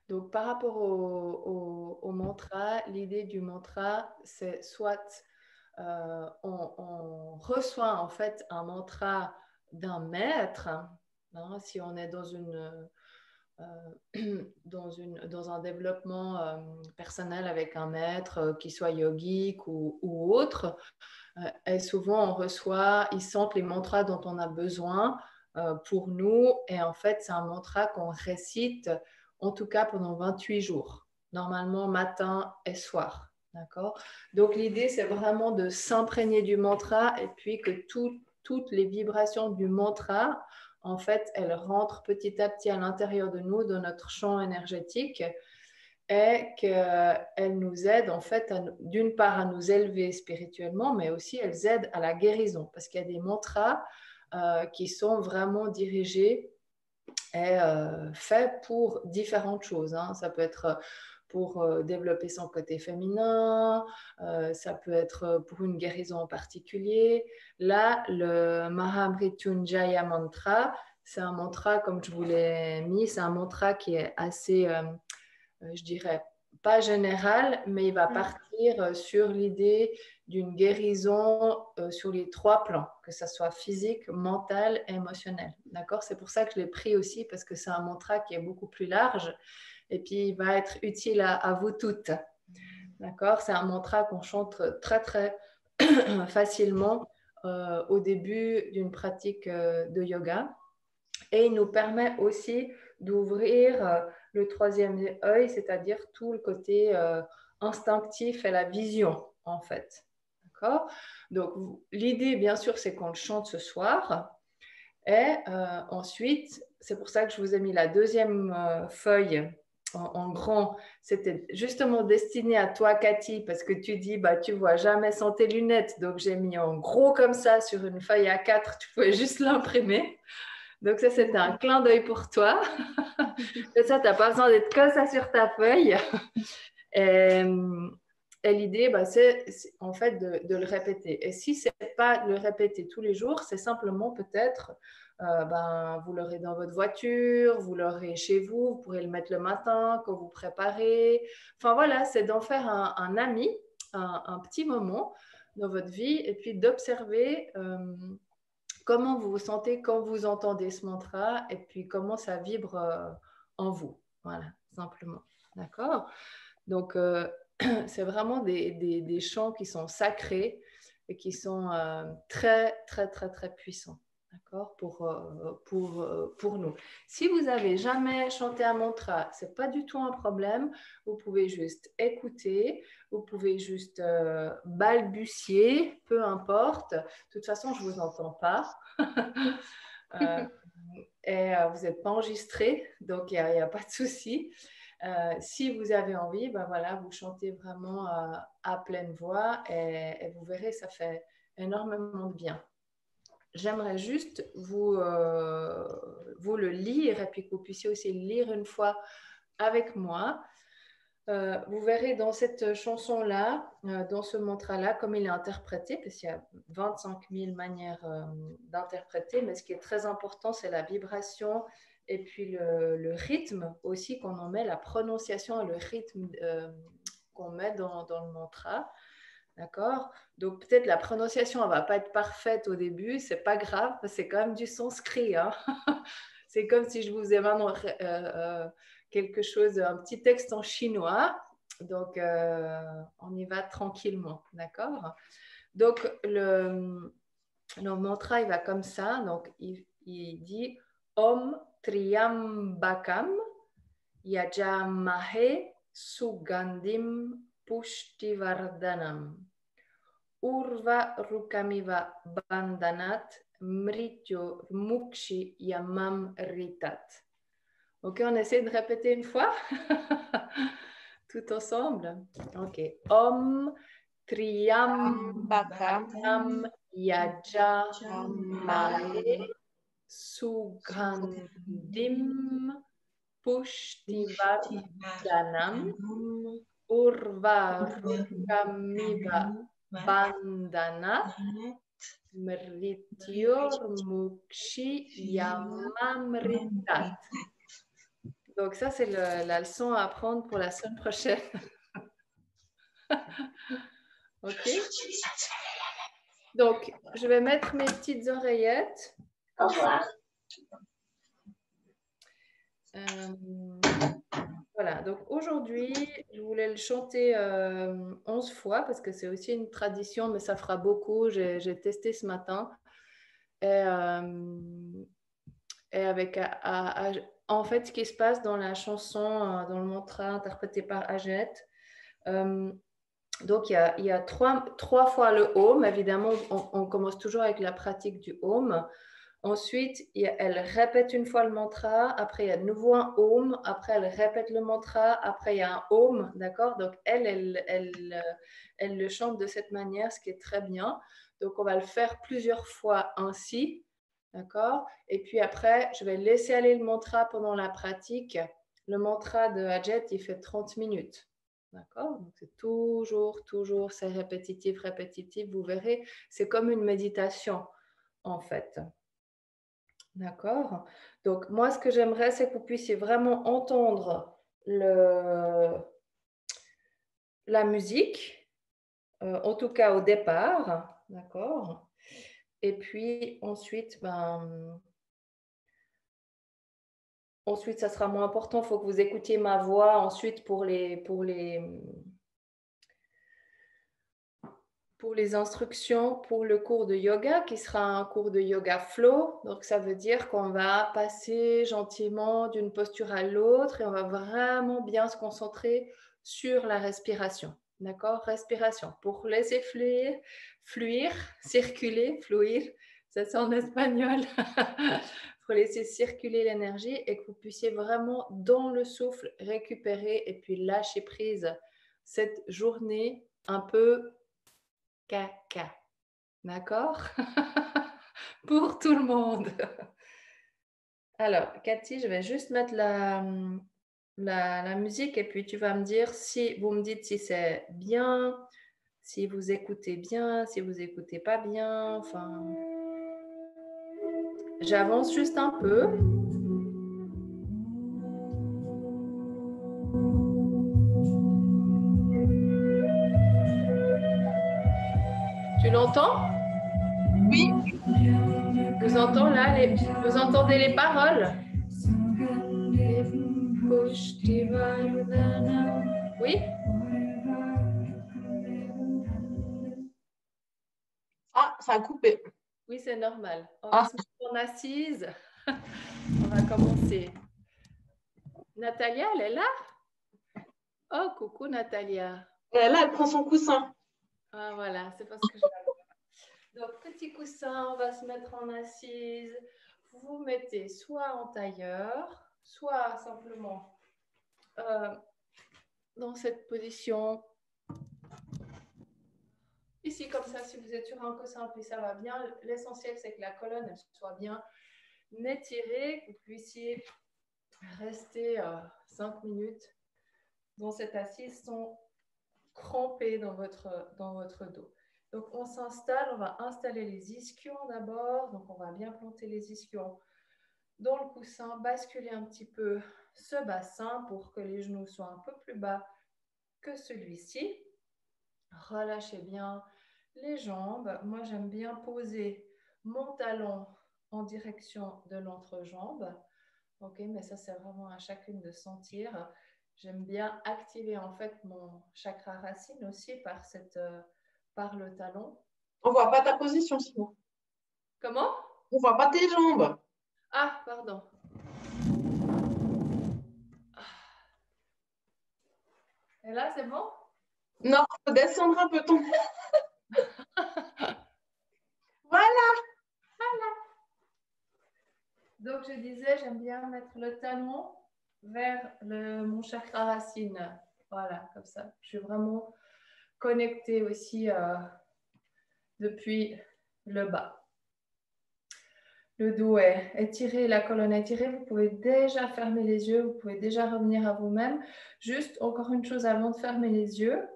Donc, par rapport au mantra, l'idée du mantra, c'est soit on reçoit en fait un mantra d'un maître, hein, si on est dans un développement personnel avec un maître, qui soit yogique ou autre, et souvent on reçoit, ils sentent les mantras dont on a besoin pour nous, et en fait c'est un mantra qu'on récite en tout cas pendant 28 jours, normalement matin et soir. D'accord? Donc l'idée c'est vraiment de s'imprégner du mantra et puis que toutes les vibrations du mantra, en fait, elles rentrent petit à petit à l'intérieur de nous, dans notre champ énergétique, et qu'elles nous aident en fait d'une part à nous élever spirituellement, mais aussi elles aident à la guérison, parce qu'il y a des mantras qui sont vraiment dirigés et faits pour différentes choses, hein. Ça peut être pour développer son côté féminin, ça peut être pour une guérison en particulier. Là, le Mahamrityunjaya mantra, c'est un mantra, comme je vous l'ai mis, c'est un mantra qui est assez je dirais, pas général, mais il va partir sur l'idée d'une guérison sur les 3 plans, que ce soit physique, mental et émotionnel. D'accord? C'est pour ça que je l'ai pris aussi, parce que c'est un mantra qui est beaucoup plus large et puis il va être utile à vous toutes. D'accord? C'est un mantra qu'on chante très, très facilement au début d'une pratique de yoga. Et il nous permet aussi d'ouvrir le 3e œil, c'est-à-dire tout le côté instinctif et la vision, en fait. D'accord? Donc, l'idée, bien sûr, c'est qu'on le chante ce soir. Et ensuite, c'est pour ça que je vous ai mis la 2e feuille en grand. C'était justement destiné à toi, Cathy, parce que tu dis, bah, tu vois jamais sans tes lunettes. Donc, j'ai mis en gros comme ça sur une feuille A4. Tu pouvais juste l'imprimer. Donc ça, c'était un clin d'œil pour toi. Et ça, tu n'as pas besoin d'être comme ça sur ta feuille. Et, et l'idée, bah, c'est en fait de le répéter. Et si ce n'est pas de le répéter tous les jours, c'est simplement peut-être, vous l'aurez dans votre voiture, vous l'aurez chez vous, vous pourrez le mettre le matin quand vous préparez. Enfin voilà, c'est d'en faire un ami, un petit moment dans votre vie, et puis d'observer comment vous vous sentez quand vous entendez ce mantra, et puis comment ça vibre en vous. Voilà, simplement. D'accord? Donc, c'est vraiment des chants qui sont sacrés et qui sont très, très, très, très puissants. D'accord? Pour nous. Si vous n'avez jamais chanté un mantra, ce n'est pas du tout un problème. Vous pouvez juste écouter, vous pouvez juste balbutier, peu importe. De toute façon, je ne vous entends pas. Et vous n'êtes pas enregistré, donc il n'y a pas de souci. Si vous avez envie, ben voilà, vous chantez vraiment à pleine voix, et vous verrez, ça fait énormément de bien. J'aimerais juste vous le lire, et puis que vous puissiez aussi le lire une fois avec moi. Vous verrez dans cette chanson-là, dans ce mantra-là, comme il est interprété, parce qu'il y a 25 000 manières d'interpréter, mais ce qui est très important, c'est la vibration et puis le rythme aussi qu'on en met, la prononciation et le rythme qu'on met dans le mantra. D'accord? Donc peut-être la prononciation, elle ne va pas être parfaite au début, c'est pas grave, parce que c'est quand même du sanskrit, hein. C'est comme si je vous ai maintenant quelque chose, un petit texte en chinois. Donc, on y va tranquillement, d'accord? Donc, le mantra, il va comme ça. Donc, il dit Om Triambakam Yajamahe Sugandim Pushtivardhanam Urva Rukamiva Bandhanat Mrityo Mukshi Yamam Ritat. Ok, on essaie de répéter une fois tout ensemble. Ok. Om Triambakam Yajamale Sugandhim Pushtivardhanam Urva Rukamiva Bandhanat Mrityor Mukshi Yamamritat. Donc ça, c'est la leçon à apprendre pour la semaine prochaine. OK. Donc, je vais mettre mes petites oreillettes. Au revoir. Voilà, donc aujourd'hui, je voulais le chanter 11 fois parce que c'est aussi une tradition, mais ça fera beaucoup. J'ai testé ce matin. Et avec, en fait, ce qui se passe dans la chanson, dans le mantra interprété par Ajet, donc il y a trois fois le Om. Évidemment, on commence toujours avec la pratique du Om. Ensuite, elle répète une fois le mantra. Après, il y a de nouveau un Om. Après, elle répète le mantra. Après, il y a un Om. D'accord? Donc, elle le chante de cette manière, ce qui est très bien. Donc, on va le faire plusieurs fois ainsi. D'accord? Et puis après, je vais laisser aller le mantra pendant la pratique. Le mantra de Ajet, il fait 30 minutes. D'accord? Donc, c'est toujours, c'est répétitif, répétitif. Vous verrez, c'est comme une méditation, en fait. D'accord? Donc, moi, ce que j'aimerais, c'est que vous puissiez vraiment entendre la musique, en tout cas au départ. D'accord? Et puis, ensuite, ensuite, ça sera moins important. Il faut que vous écoutiez ma voix ensuite pour les instructions pour le cours de yoga qui sera un cours de yoga flow. Donc, ça veut dire qu'on va passer gentiment d'une posture à l'autre et on va vraiment bien se concentrer sur la respiration. D'accord? Respiration pour laisser fluir, circuler, fluir. Ça c'est en espagnol. Pour laisser circuler l'énergie et que vous puissiez vraiment dans le souffle récupérer et puis lâcher prise cette journée un peu caca. D'accord? Pour tout le monde. Alors, Cathy, je vais juste mettre la musique et puis tu vas me dire si vous me dites si c'est bien, si vous écoutez bien, si vous écoutez pas bien. Enfin, j'avance juste un peu. Tu l'entends? Oui. Vous entendez les paroles? Oui? Ah, ça a coupé. Oui, c'est normal. On va se mettre en assise. On va commencer. Natalia, elle est là? Oh, coucou Natalia. Là, elle prend son coussin. Ah, voilà, c'est parce que je la vois. Donc, petit coussin, on va se mettre en assise. Vous vous mettez soit en tailleur, soit simplement dans cette position. Ici, comme ça, si vous êtes sur un coussin, puis ça va bien. L'essentiel, c'est que la colonne elle soit bien étirée, que vous puissiez rester 5 minutes dans cette assise sans cramper dans votre dos. Donc, on s'installe, on va installer les ischions d'abord. Donc, on va bien planter les ischions dans le coussin, basculer un petit peu ce bassin pour que les genoux soient un peu plus bas que celui-ci. Relâchez bien les jambes. Moi, j'aime bien poser mon talon en direction de l'entrejambe. Ok, mais ça, c'est vraiment à chacune de sentir. J'aime bien activer en fait mon chakra racine aussi par le talon. On voit pas ta position, sinon. Comment? On voit pas tes jambes. Ah, pardon. Et là, c'est bon? Non, faut descendre un peu ton. Voilà. Donc, je disais, j'aime bien mettre le talon vers mon chakra racine. Voilà, comme ça. Je suis vraiment connectée aussi depuis le bas. Le dos est étiré, la colonne est étirée. Vous pouvez déjà fermer les yeux, vous pouvez déjà revenir à vous-même. Juste encore une chose avant de fermer les yeux.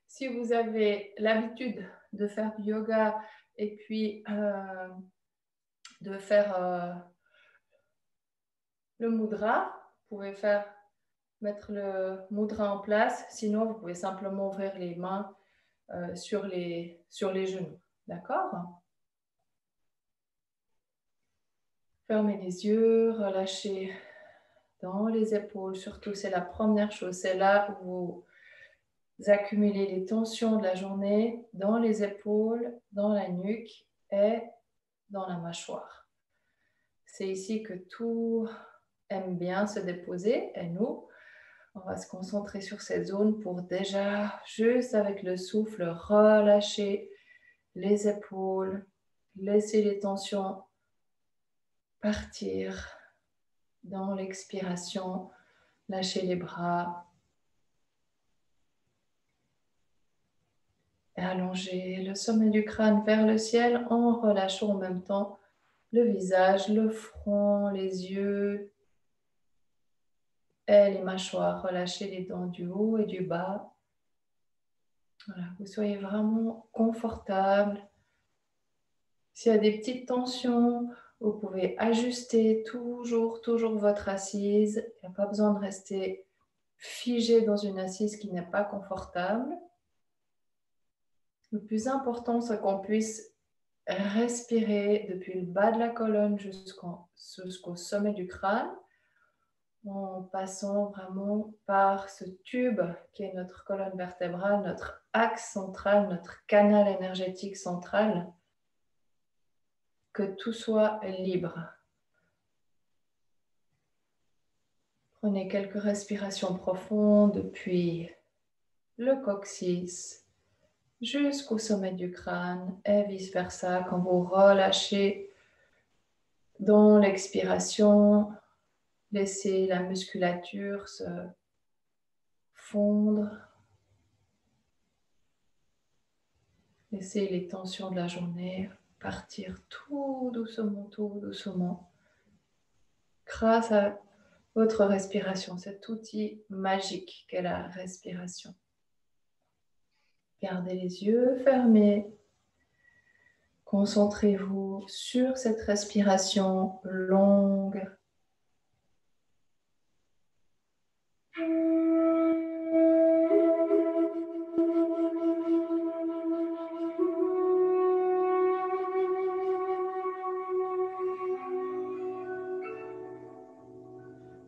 Si vous avez l'habitude de faire du yoga et puis de faire le mudra, pouvez mettre le mudra en place. Sinon, vous pouvez simplement ouvrir les mains sur les genoux. D'accord? Fermez les yeux, relâchez dans les épaules. Surtout, c'est la première chose. C'est là où vous accumulez les tensions de la journée dans les épaules, dans la nuque et dans la mâchoire. C'est ici que tout aime bien se déposer et nous, on va se concentrer sur cette zone pour déjà, juste avec le souffle, relâcher les épaules, laisser les tensions partir dans l'expiration, lâcher les bras et allonger le sommet du crâne vers le ciel en relâchant en même temps le visage, le front, les yeux et les mâchoires. Relâchez les dents du haut et du bas. Voilà, vous soyez vraiment confortable. S'il y a des petites tensions, vous pouvez ajuster toujours votre assise. Il n'y a pas besoin de rester figé dans une assise qui n'est pas confortable. Le plus important, c'est qu'on puisse respirer depuis le bas de la colonne jusqu'au sommet du crâne, en passant vraiment par ce tube qui est notre colonne vertébrale, notre axe central, notre canal énergétique central, que tout soit libre. Prenez quelques respirations profondes depuis le coccyx jusqu'au sommet du crâne et vice-versa. Quand vous relâchez dans l'expiration, laissez la musculature se fondre. Laissez les tensions de la journée partir tout doucement, grâce à votre respiration, cet outil magique qu'est la respiration. Gardez les yeux fermés. Concentrez-vous sur cette respiration longue.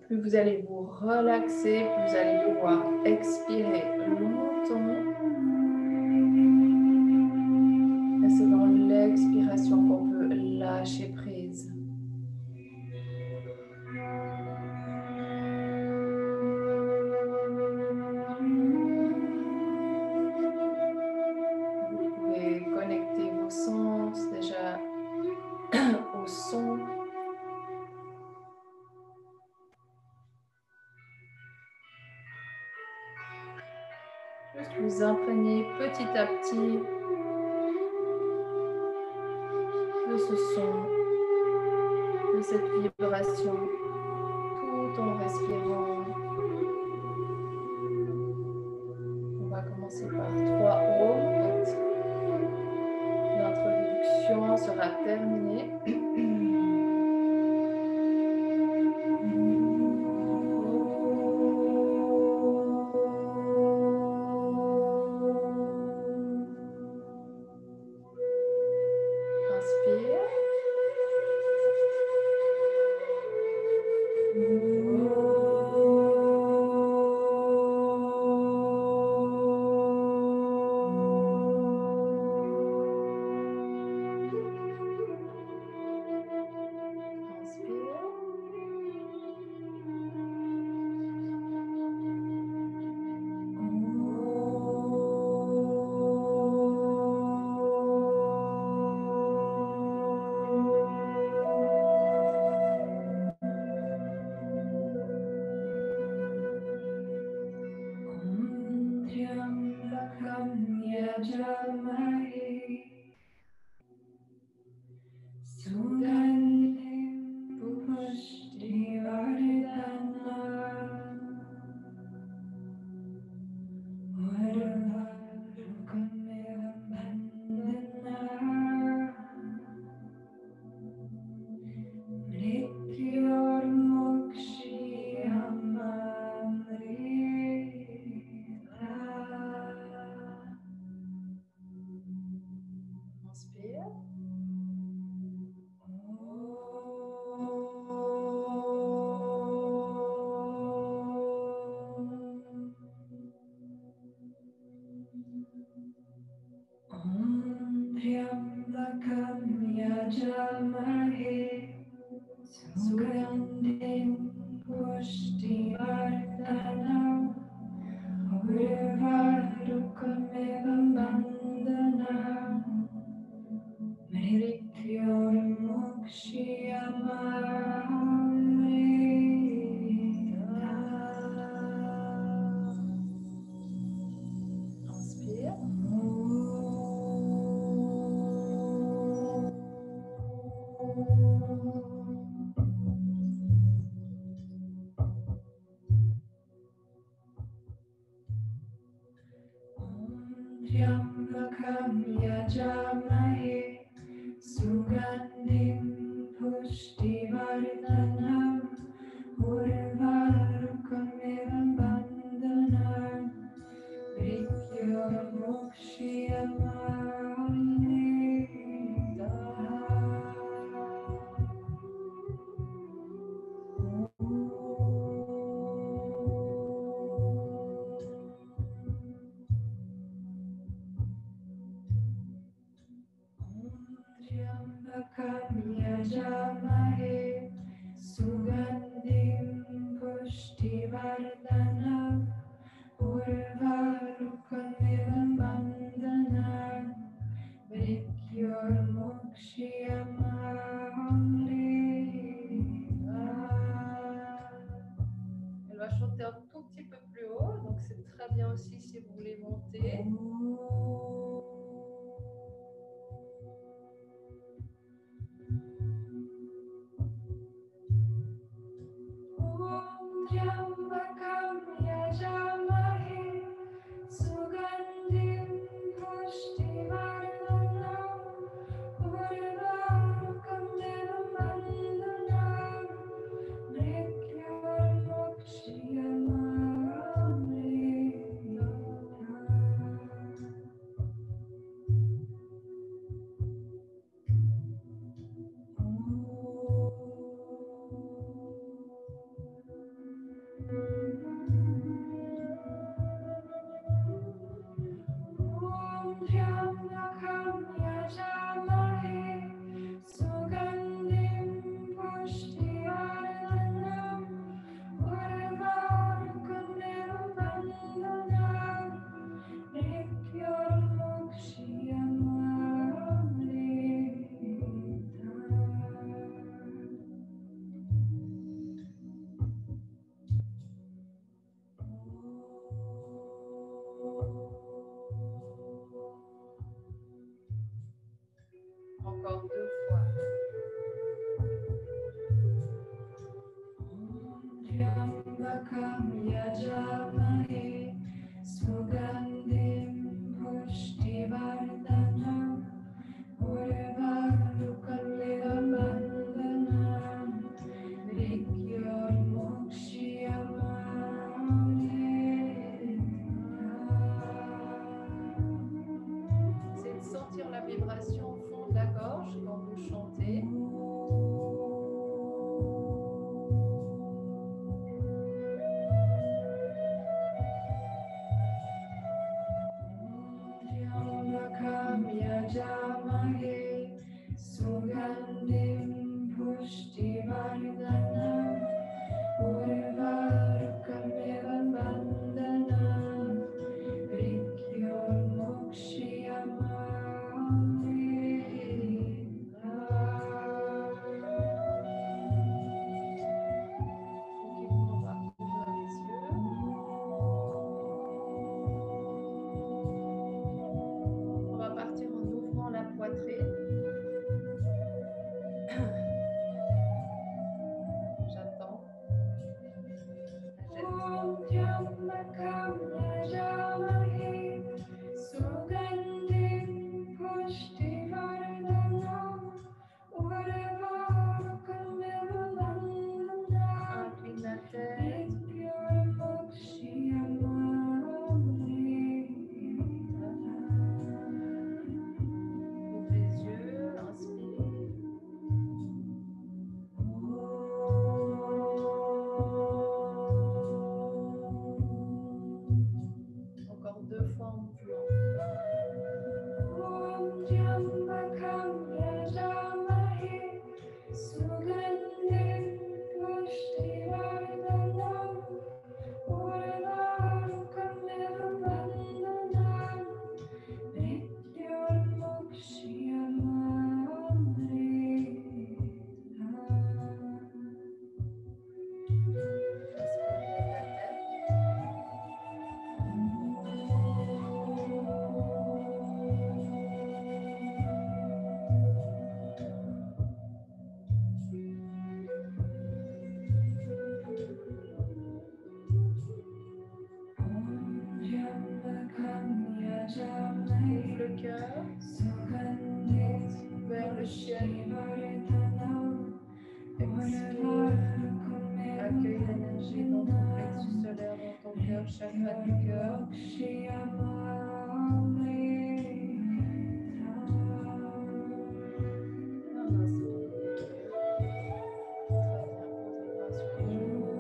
Plus vous allez vous relaxer, plus vous allez pouvoir expirer longtemps. Et c'est dans l'expiration qu'on peut lâcher prise. Vous pouvez connecter vos sens déjà au son. Juste vous imprégner petit à petit de ce son, de cette vibration, tout en respirant. On va commencer par 3 ohms. L'introduction sera terminée. Inspire. Sugandhim Pushtivardhanam Urvarukamevam Bandhanam Inspire. Yambakam yajamahe sugandhim pushtivardhanam urvarukamevam bandhanam Yajamahe sugandhim pushtivardhanam urvarukamevam bandhanam Elle va chanter un tout petit peu plus haut, donc c'est très bien aussi si vous voulez monter. Encore 2 fois. Yambakam yajamahe sugandhim pushtivardhanam urvarukamevam bandhanam C'est de sentir la vibration au fond de la gorge quand vous chantez. Yajamahe sugandhim pushtivardhanam urvarukamevam bandhanam Tranquillement, on va ouvrir les yeux. On va partir en ouvrant la poitrine. J'attends. Incline la tête. Ouvre les yeux. Inspire. Encore 2 fois en mouvement. Sugandhi Expire. Accueille l'énergie dans ton plexus solaire, dans ton cœur, chakra du cœur. On inspire. Très bien, posez les bras sur les genoux.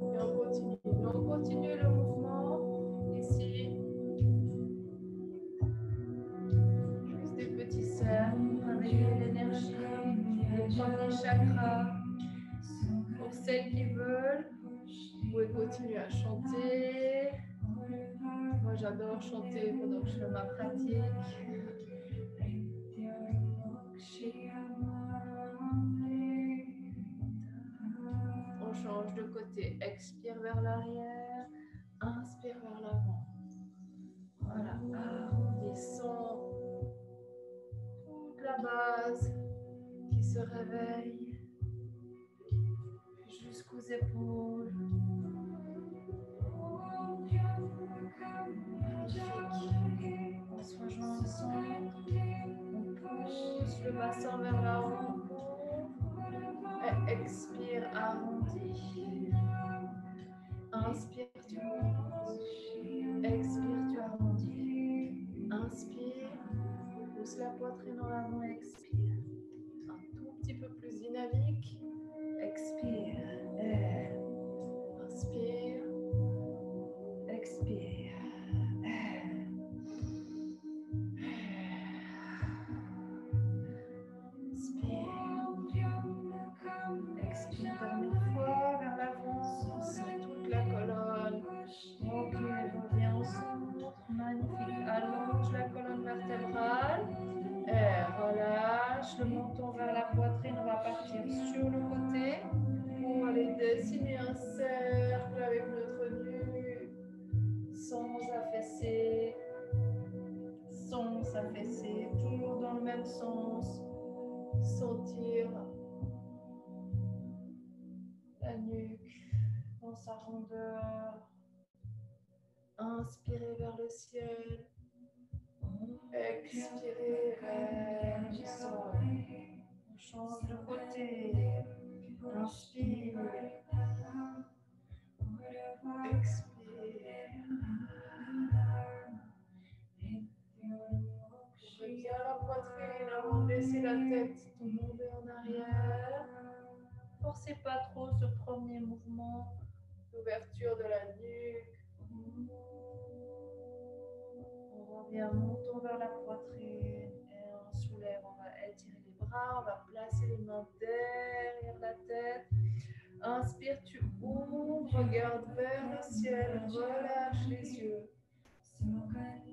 Et on continue. On continue le mouvement ici. Juste des petits cercles, réveiller l'énergie, le premier chakra. Pour celles qui veulent, vous pouvez continuer à chanter. Moi, j'adore chanter pendant que je fais ma pratique. On change de côté. Expire vers l'arrière. Inspire vers l'avant. Voilà. Arrondissons toute la base qui se réveille jusqu'aux épaules. Magnifique. On se rejoint ensemble. On pousse le bassin vers l'avant. Et expire, arrondis. Inspire, tu arrondis. Expire, tu arrondis. Inspire, pousse la poitrine en avant, expire. Un tout petit peu plus dynamique. Expire. Inspire. Expire. Expire par une fois vers l'avant, sens toute la colonne. Ok, reviens au centre, magnifique. Allonge la colonne vertébrale. Et relâche le menton vers la poitrine. On va partir sur le côté pour aller dessiner un cercle avec notre nuque sans affaisser. Sans affaisser, toujours dans le même sens. Sentir la nuque dans sa rondeur. Inspirez vers le ciel. Expirez vers le sol. On change de côté. Inspire. Expire. Bien la poitrine avant de laisser la tête tomber en arrière. Forcez pas trop ce premier mouvement d'ouverture de la nuque. On revient, montons vers la poitrine et on soulève. On va étirer les bras, on va placer les mains derrière la tête. Inspire, tu ouvres, regarde vers le ciel, relâche les yeux.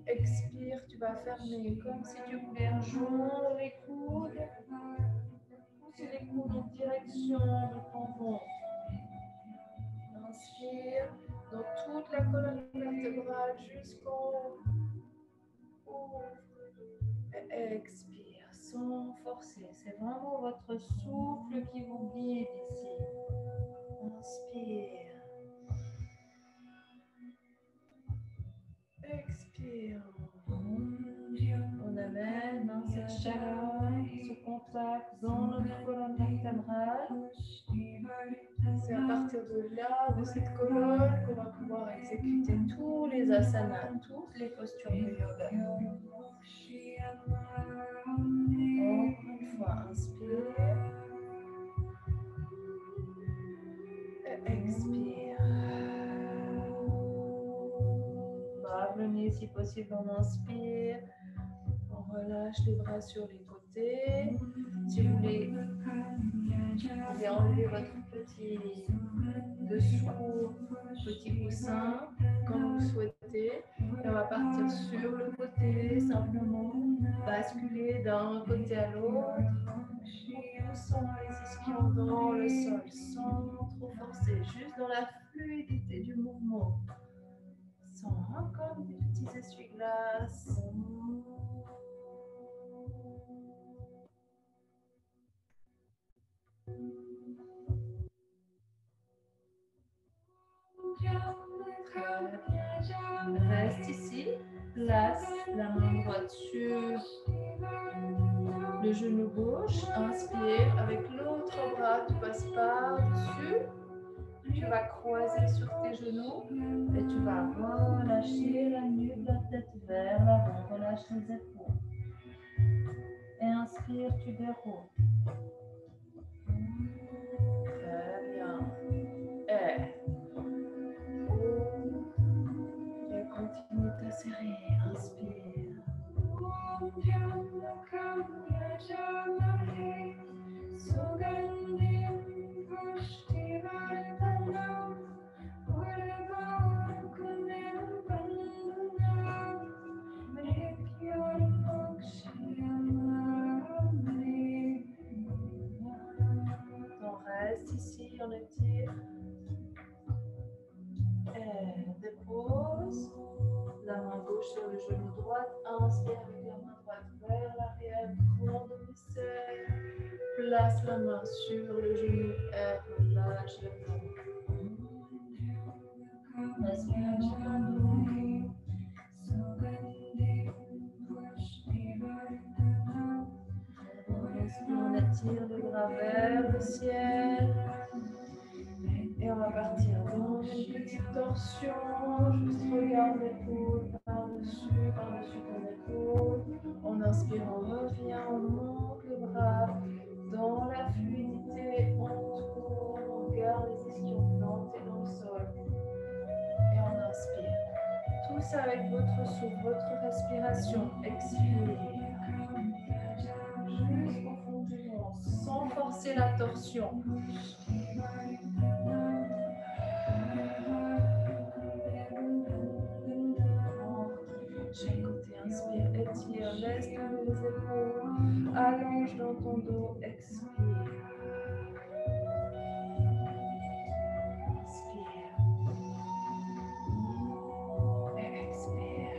Expire, tu vas fermer comme si tu voulais rejoindre les coudes. Pousser les coudes en direction de ton ventre. Inspire dans toute la colonne vertébrale jusqu'en haut. Et expire sans forcer. C'est vraiment votre souffle qui vous guide ici. Inspire. Expire. On amène cette chaleur, ce contact dans notre colonne vertébrale. C'est à partir de là, de cette colonne, qu'on va pouvoir exécuter tous les asanas, toutes les postures de yoga. Encore une fois, inspire. Et expire. Brave le nez si possible, on inspire. On relâche les bras sur les côtés. Si vous voulez enlever votre petit dessous, petit coussin, comme vous souhaitez. Et on va partir sur le côté, simplement basculer d'un côté à l'autre. En poussant les ischions dans le sol, sans trop forcer, juste dans la fluidité du mouvement. Sans comme des petits essuie-glaces. Reste ici, place la main droite sur le genou gauche. Inspire avec l'autre bras passes par-dessus. Tu vas croiser sur tes genoux et tu vas relâcher la nuque, la tête vers l'avant. Relâche les épaules. Et inspire, tu déroules. Très bien. Et continue ta série. Inspire. On reste ici, on étire. Et on dépose. La main gauche sur le genou droit. Inspire avec la main droite vers l'arrière. Grand demi-cercle. Place la main sur le genou et relâche le talon. Respire dans ton dos. On étire le bras vers le ciel. Et on va partir dans une petite torsion. Juste regarde l'épaule par-dessus ton épaule. On inspire, on revient, on monte le bras dans la fluidité. On tourne, on garde les ischions plantés dans le sol. Et on inspire. Tous avec votre souffle, votre respiration. Expire. Juste profondément, sans forcer la torsion. Chaque côté, inspire, étire, laisse tomber les épaules, allonge dans ton dos, expire. Inspire. Et expire.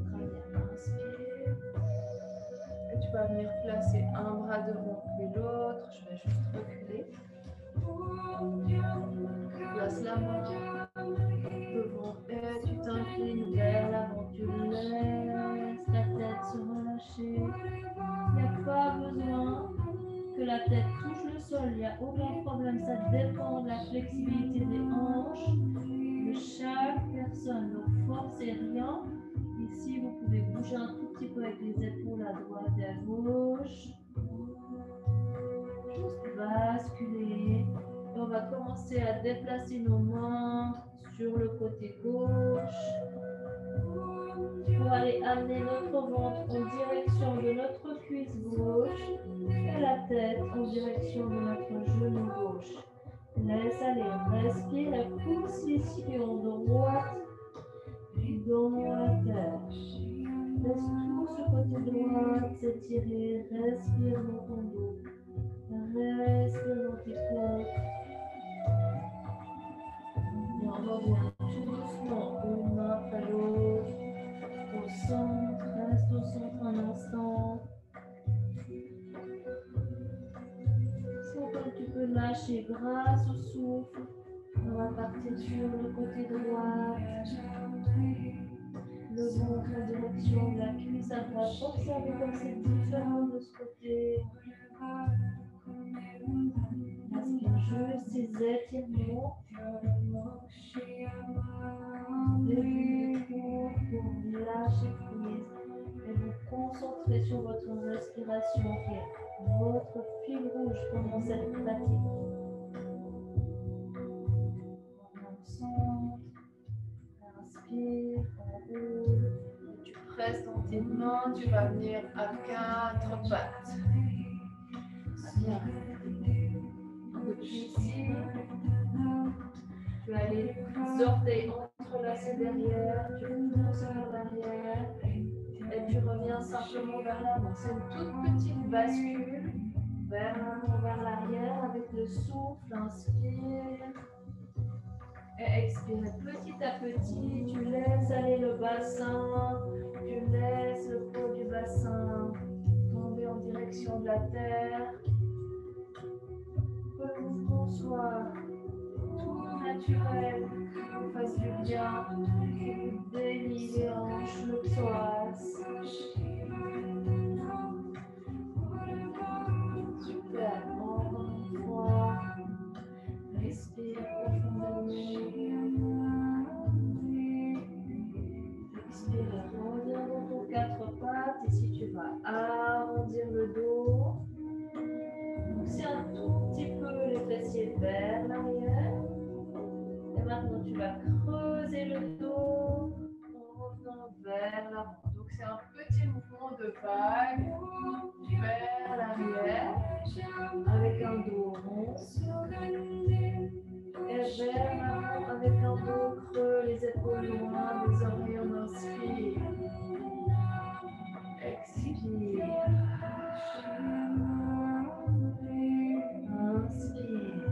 Très bien, inspire. Et tu vas venir placer un bras devant puis l'autre. Je vais juste reculer. Place la main devant et tu t'inclines vers l'avant. Tu laisses la tête se relâcher. Il n'y a pas besoin que la tête touche le sol. Il n'y a aucun problème. Ça dépend de la flexibilité des hanches de chaque personne. Donc forcez rien. Ici, vous pouvez bouger un tout petit peu avec les épaules à droite et à gauche. Juste basculer. Et on va commencer à déplacer nos mains sur le côté gauche pour aller amener notre ventre en direction de notre cuisse gauche et la tête en direction de notre genou gauche. Laisse aller, respire et pousse l'ischio droite dans la terre. Laisse tout ce côté droit s'étirer, respire dans ton dos, respire dans tes côtes. Et on revient tout doucement, une main après l'autre, au centre, reste au centre un instant. Sens comme tu peux lâcher grâce au souffle. On va partir sur le côté droit. Le ventre en direction de la cuisse à droite. Observez comme c'est différent de ce côté. Inspire juste ces étirements. Début du cours pour lâcher prise et vous concentrer sur votre respiration qui est votre fil rouge pendant cette pratique. On centre, inspire, on roule. Tu presses dans tes mains, tu vas venir à 4 pattes. Bien. Depuis ici, tu as les orteils entrelacés derrière, tu fonces vers l'arrière et tu reviens simplement vers l'avant. C'est une toute petite bascule vers l'avant, vers l'arrière avec le souffle. Inspire et expire. Petit à petit, tu laisses aller le bassin, tu laisses le haut du bassin tomber en direction de la terre. Que le mouvement soit tout naturel, vous fasse du bien, que vous déliez les hanches, le psoas. vers l'arrière. Et maintenant, tu vas creuser le dos en revenant vers l'avant. Donc, c'est un petit mouvement de vague vers l'arrière avec un dos rond. Et vers l'avant avec un dos creux, les épaules loin des oreilles. On inspire. Expire. Inspire.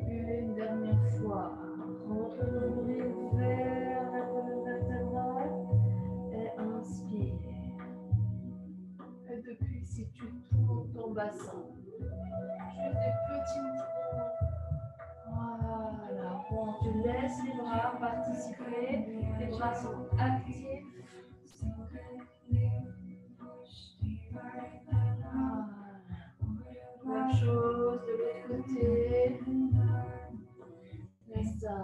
Une dernière fois. Rentre le nombril vers la colonne vertébrale et inspire. Et depuis ici, tu tournes ton bassin. Juste des petits mouvements. Voilà. Bon, tu laisses les bras participer. Les bras sont actifs. Voilà. Même chose de l'autre côté. Et ça.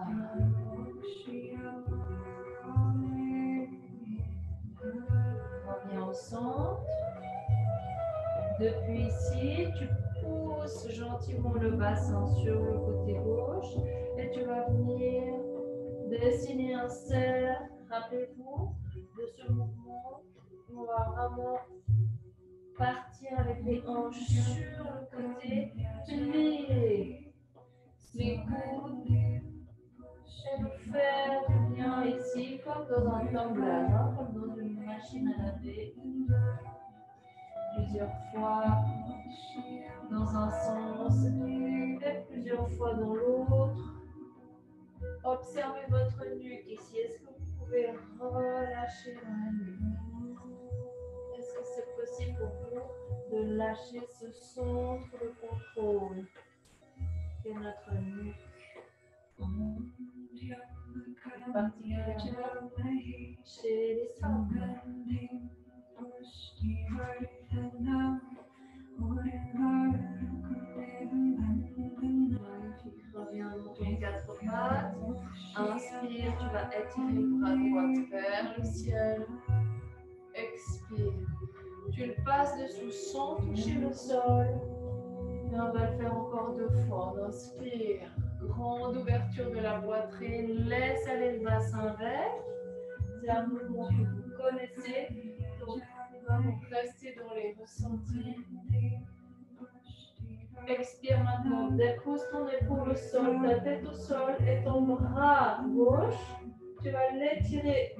Reviens au centre. Depuis ici, tu pousses gentiment le bassin sur le côté gauche et tu vas venir dessiner un cercle. Rappelez-vous de ce mouvement. On va vraiment partir avec les hanches sur le côté, plier les coudes et nous faire du bien ici comme dans un tumbler, hein, comme dans une machine à laver. Plusieurs fois dans un sens et plusieurs fois dans l'autre. Observez votre nuque ici. Est-ce que vous pouvez relâcher la nuque? Est-ce que c'est possible pour vous de lâcher ce centre de contrôle de notre nuque? Particulièrement chez les femmes. Magnifique. Reviens dans ton quatre pattes. Inspire, tu vas étirer le bras droit vers le ciel. Expire. Tu le passes dessous sans toucher le sol. Et on va le faire encore 2 fois. On inspire. Grande ouverture de la poitrine. Laisse aller le bassin avec. C'est un mouvement que vous connaissez. Donc, vraiment rester dans les ressentis. Expire maintenant. Dépose ton épaule au sol, ta tête au sol et ton bras gauche. Tu vas l'étirer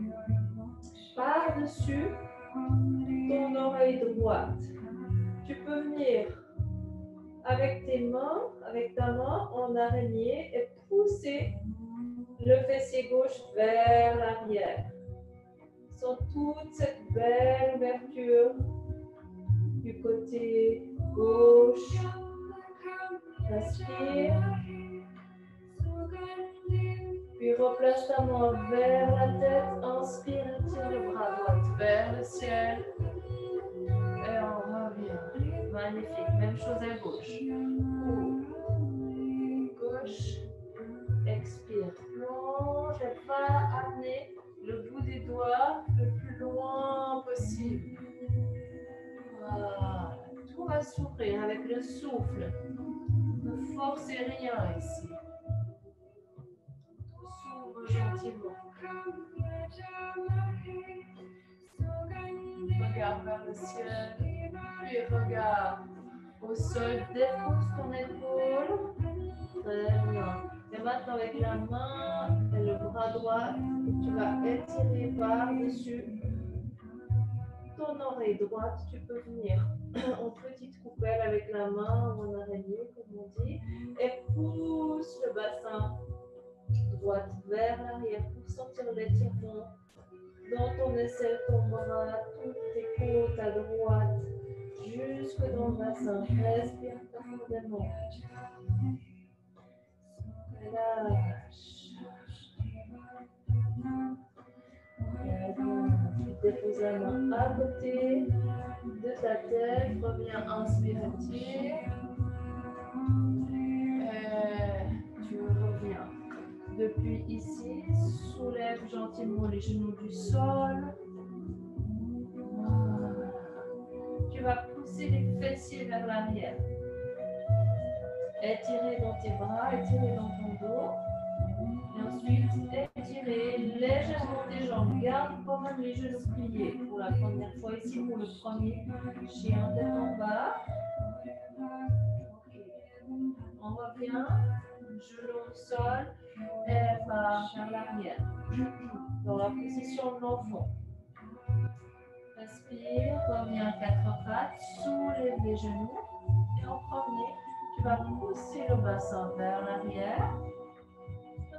par-dessus ton oreille droite. Tu peux venir avec tes mains, avec ta main en araignée et pousser le fessier gauche vers l'arrière. Sans toute cette belle ouverture du côté gauche. Respire. Puis replace ta main vers la tête. Inspire et tire le bras droit vers le ciel. Et on revient. Magnifique. Même chose à gauche. Gauche. Expire. Plonge et va amener le bout des doigts le plus loin possible. Voilà. Tout va s'ouvrir avec le souffle. Ne forcez rien ici. Tout s'ouvre gentiment. Regarde vers le ciel, puis regarde au sol. Dépose ton épaule. Très bien. Et maintenant avec la main et le bras droit, tu vas étirer par-dessus ton oreille droite. Tu peux venir en petite coupelle avec la main ou en araignée, comme on dit, et pousse le bassin droite vers l'arrière pour sentir l'étirement dans ton aisselle, ton bras, toutes tes côtes à droite, jusque dans le bassin. Respire profondément. Relâche. Tu déposes la main à côté de ta tête. Reviens, inspire et tire. Et tu reviens. Depuis ici, soulève gentiment les genoux du sol. Voilà. Tu tu vas pousser les fessiers vers l'arrière. Étirer dans tes bras, étirer dans ton dos. Et ensuite, étirer légèrement tes jambes. Garde quand même les genoux pliés. Pour la première fois ici, pour le premier chien, tête en bas. On revient, genou au sol, et part vers l'arrière. Dans la position de l'enfant. Respire, reviens à quatre pattes, soulève les genoux. Et en premier, tu vas pousser le bassin vers l'arrière.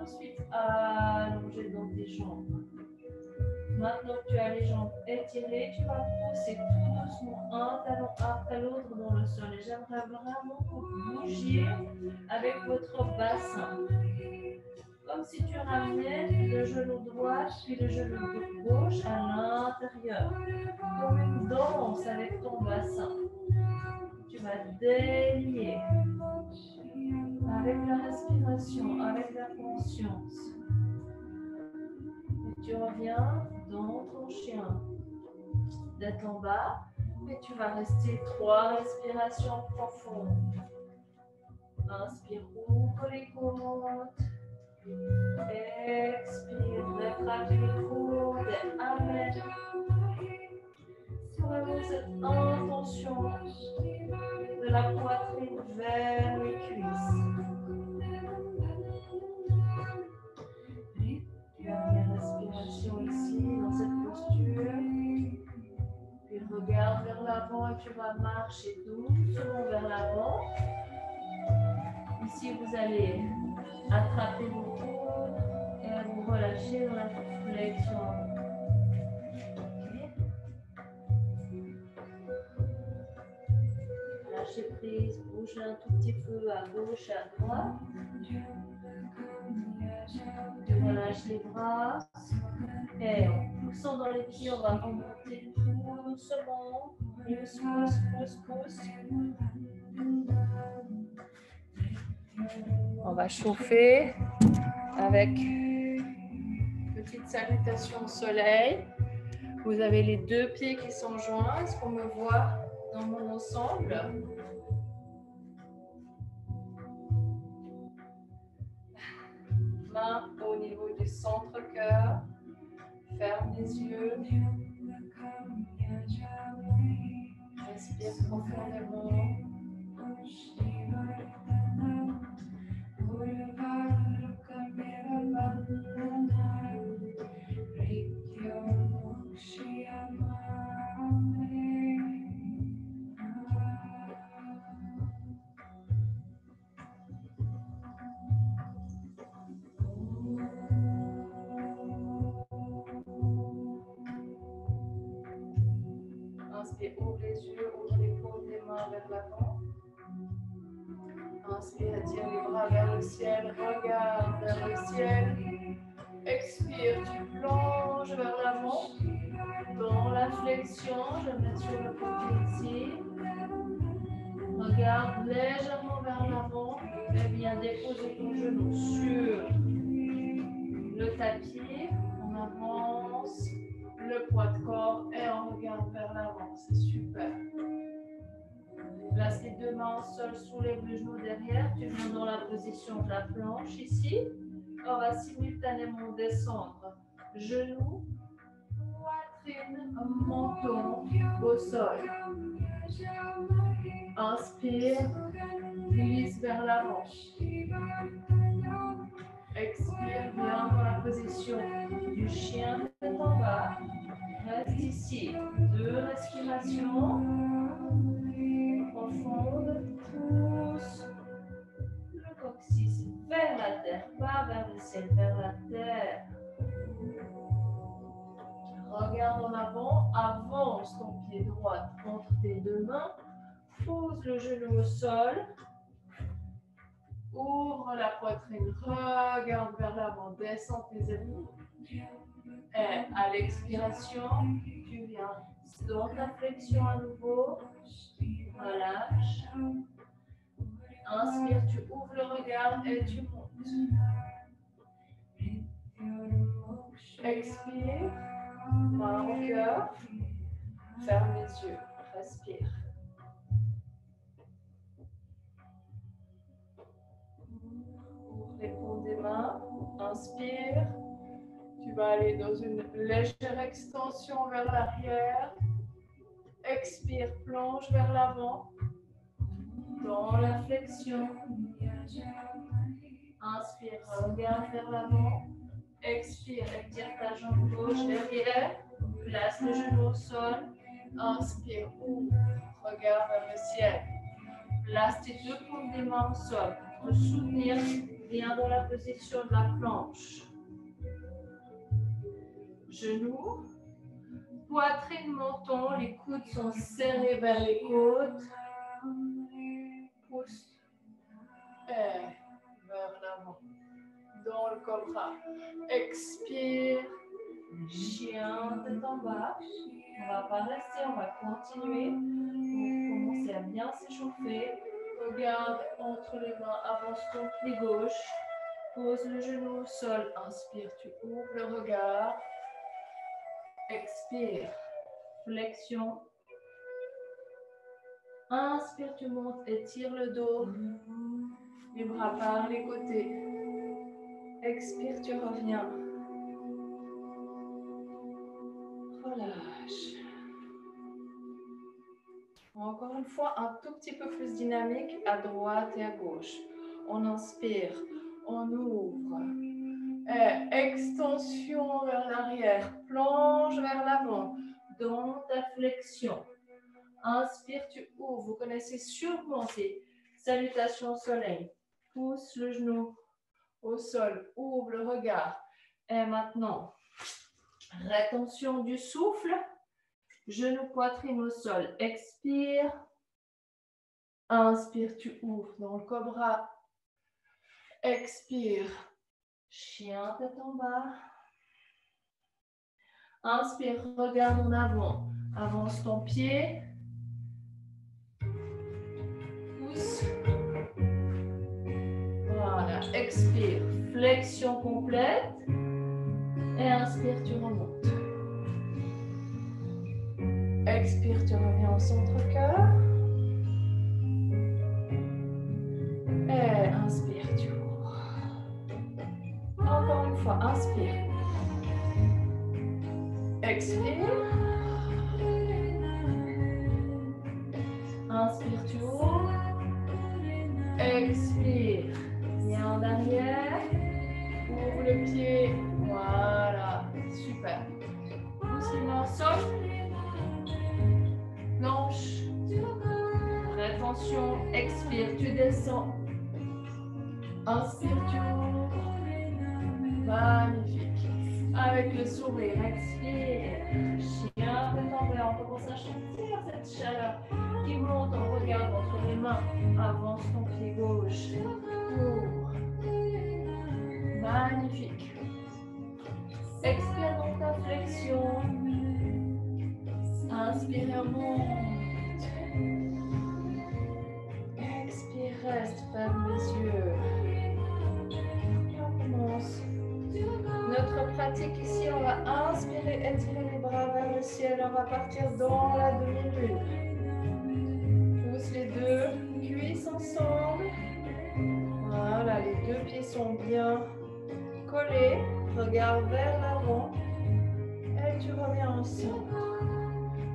Ensuite, allonger dans tes jambes. Maintenant que tu as les jambes étirées, tu vas pousser tout doucement un talon après l'autre dans le sol. Et j'aimerais vraiment que vous bougiez avec votre bassin. Comme si tu ramenais le genou droit puis le genou gauche à l'intérieur. Comme une danse avec ton bassin. Tu vas délier avec la respiration, avec la conscience. Et tu reviens dans ton chien. D'être en bas, et tu vas rester 3 respirations profondes. Inspire, ouvre les côtes. Expire, rétracte les coudes et amène vraiment cette intention de la poitrine vers les cuisses. Dernière respiration ici, dans cette posture. Puis regarde vers l'avant et tu vas marcher doucement vers l'avant. Ici, vous allez attraper vos coudes et vous relâcher dans la flexion. Lâchez prise, bougez un tout petit peu à gauche et à droite. Tu relâches les bras. Et en poussant dans les pieds, on va remonter doucement. Pousse, pousse, pousse, pousse. On va chauffer avec petite salutation au soleil. Vous avez les 2 pieds qui sont joints. Est-ce qu'on me voit dans mon ensemble? Main au niveau du centre-cœur. Ferme les yeux. Respire profondément. Inspire, ouvre les yeux, ouvre les paumes des mains vers l'avant. Inspire, tire les bras vers le ciel, regarde vers le ciel. Expire, tu plonges vers l'avant. Dans la flexion, je vais mettre sur le côté ici. Regarde légèrement vers l'avant et bien déposer ton genou sur le tapis. On avance le poids de corps et on regarde vers l'avant. C'est super. Place les 2 mains au sol, soulève le genou derrière. Tu viens dans la position de la planche ici. On va simultanément descendre genou, poitrine, menton au sol. Inspire, glisse vers l'avant. Expire, viens dans la position du chien tête en bas. Reste ici. 2 respirations profondes. Pousse le coccyx vers la terre, pas vers le ciel, vers la terre. Regarde en avant, avance ton pied droit entre tes 2 mains. Pose le genou au sol. Ouvre la poitrine, regarde vers l'avant, descends tes épaules. Et à l'expiration, tu viens dans ta flexion à nouveau. Relâche. Inspire, tu ouvres le regard et tu montes. Expire, main au cœur. Ferme les yeux. Respire. Ouvre les paumes des mains. Inspire. Tu vas aller dans une légère extension vers l'arrière. Expire, plonge vers l'avant. Dans la flexion. Inspire, regarde vers l'avant. Expire, étire ta jambe gauche derrière. Place le genou au sol. Inspire, ouvre, regarde vers le ciel. Place tes deux paumes des mains au sol. Pour te soutenir, viens dans la position de la planche. Genoux, poitrine, menton, les coudes sont serrés vers les côtes. Pousse et vers l'avant. Dans le cobra. Expire. Chien tête en bas. On va pas rester, on va continuer. Pour commencer à bien s'échauffer. Regarde entre les mains, avance ton pied gauche. Pose le genou au sol. Inspire, tu ouvres le regard. Expire. Flexion. Inspire, tu montes, étire le dos. Les bras par les côtés. Expire, tu reviens. Relâche. Encore une fois, un tout petit peu plus dynamique à droite et à gauche. On inspire, on ouvre. Et extension vers l'arrière, plonge vers l'avant. Dans ta flexion. Inspire, tu ouvres. Vous connaissez sûrement ces salutations au soleil. Pousse le genou au sol, ouvre le regard. Et maintenant, rétention du souffle. Genou, poitrine au sol. Expire. Inspire, tu ouvres dans le cobra. Expire. Chien tête en bas. Inspire, regarde en avant. Avance ton pied. Pousse. Voilà, expire. Flexion complète. Et inspire, tu remontes. Expire, tu reviens au centre-cœur. Et inspire, tu ouvres. Encore une fois, inspire. Expire. Inspire, tu ouvres. Expire. Viens en arrière. Ouvre le pied. Voilà. Super. Pousse les mains au sol. Planche. Rétention. Expire. Tu descends. Inspire, tu ouvres. Magnifique. Avec le sourire. Expire. Chien tête en bas. On commence à sentir cette chaleur qui monte en regardant entre les mains. Avance ton pied gauche. Ouvre. Magnifique. Expire dans ta flexion. Inspire, remonte. Expire, reste, ferme les yeux. Et on commence. Notre pratique ici, on va inspirer, étirer les bras vers le ciel. On va partir dans la demi-lune. Pousse les deux cuisses ensemble. Voilà, les deux pieds sont bien collés. Regarde vers l'avant. Et tu reviens au centre.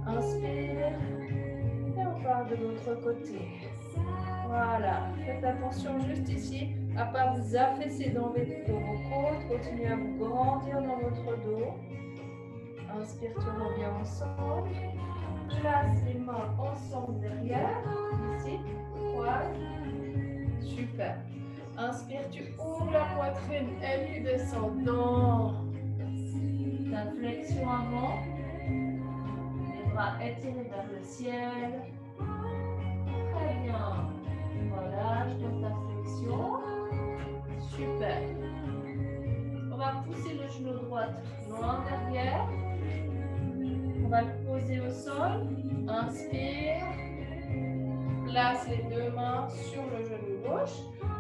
Inspire. Et on part de l'autre côté. Voilà. Faites attention juste ici à ne pas vous affaisser dans vos côtes. Continuez à vous grandir dans votre dos. Inspire, tu reviens au centre. Place les mains ensemble derrière. Ici. Voilà. Super. Inspire, tu ouvres la poitrine et tu descends dans ta flexion avant. Les bras étirés vers le ciel. Très bien. Relâche dans ta flexion. Super. On va pousser le genou droit loin derrière. On va le poser au sol. Inspire. Place les deux mains sur le genou gauche.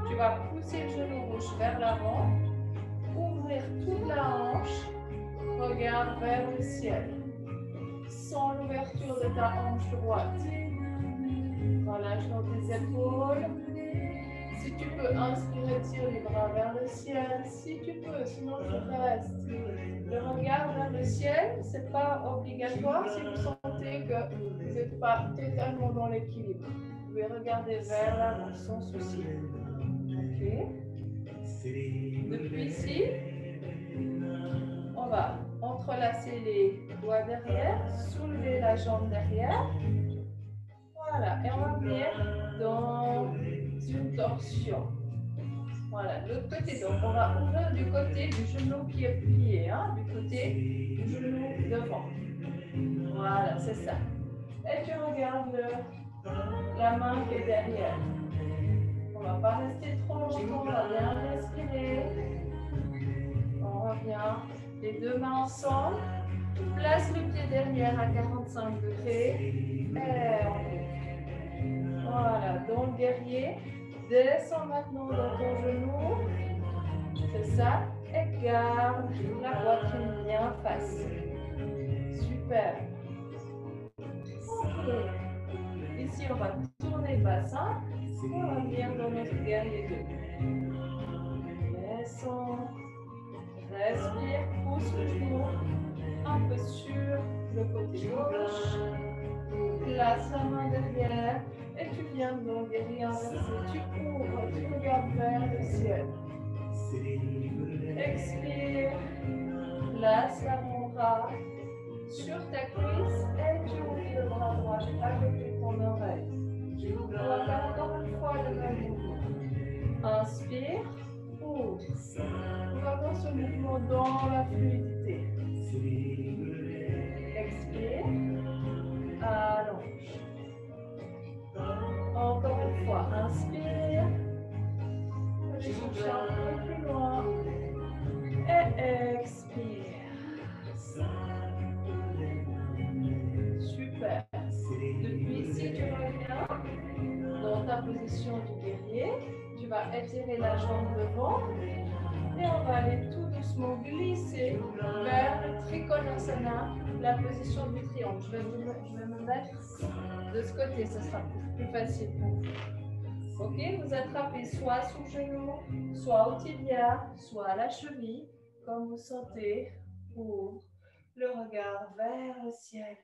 Tu vas pousser le genou gauche vers l'avant. Ouvrir toute la hanche. Regarde vers le ciel. Sans l'ouverture de ta hanche droite. Relâche dans tes épaules. Si tu peux inspirer, tire les bras vers le ciel. Si tu peux, sinon je reste. Le regard vers le ciel, ce n'est pas obligatoire si vous sentez que vous n'êtes pas totalement dans l'équilibre. Vous pouvez regarder vers l'avant sans souci. Ok. Depuis ici, on va entrelacer les doigts derrière, soulever la jambe derrière. Voilà, et on va venir dans une torsion. Voilà, de l'autre côté. Donc, on va ouvrir du côté du genou qui est plié, hein, du côté du genou devant. Voilà, c'est ça. Et tu regardes la main qui est derrière. On ne va pas rester trop longtemps, on va bien respirer. On revient, les deux mains ensemble. Place le pied derrière à 45 degrés. Et on ouvre. Voilà, dans le guerrier. Descends maintenant dans ton genou. C'est ça. Et garde la poitrine bien facile. Super. Ok. Ici, on va tourner le bassin. On va venir dans notre guerrier 2. Descends. Respire. Pousse le genou un peu sur le côté gauche. Place la main derrière. Et tu viens dans le guerrier inversé. Tu ouvres, tu regardes vers le ciel. Expire. Place l'avant-bras sur ta cuisse et tu ouvres le bras droit à côté de ton oreille. On va faire encore une fois le même mouvement. Inspire. Ouvre. On va voir ce mouvement dans la fluidité. Expire. Allonge. Encore une fois, inspire. Allez chercher un peu plus loin. Et expire. Super. Depuis ici, tu reviens dans ta position du guerrier. Tu vas étirer la jambe devant. Et on va aller tout doucement glisser vers le Trikonasana, la position du triangle. Je vais me mettre de ce côté, ce sera plus facile pour vous. Ok, vous attrapez soit sous le genou, soit au tibia, soit à la cheville, comme vous sentez. Ouvre le regard vers le ciel.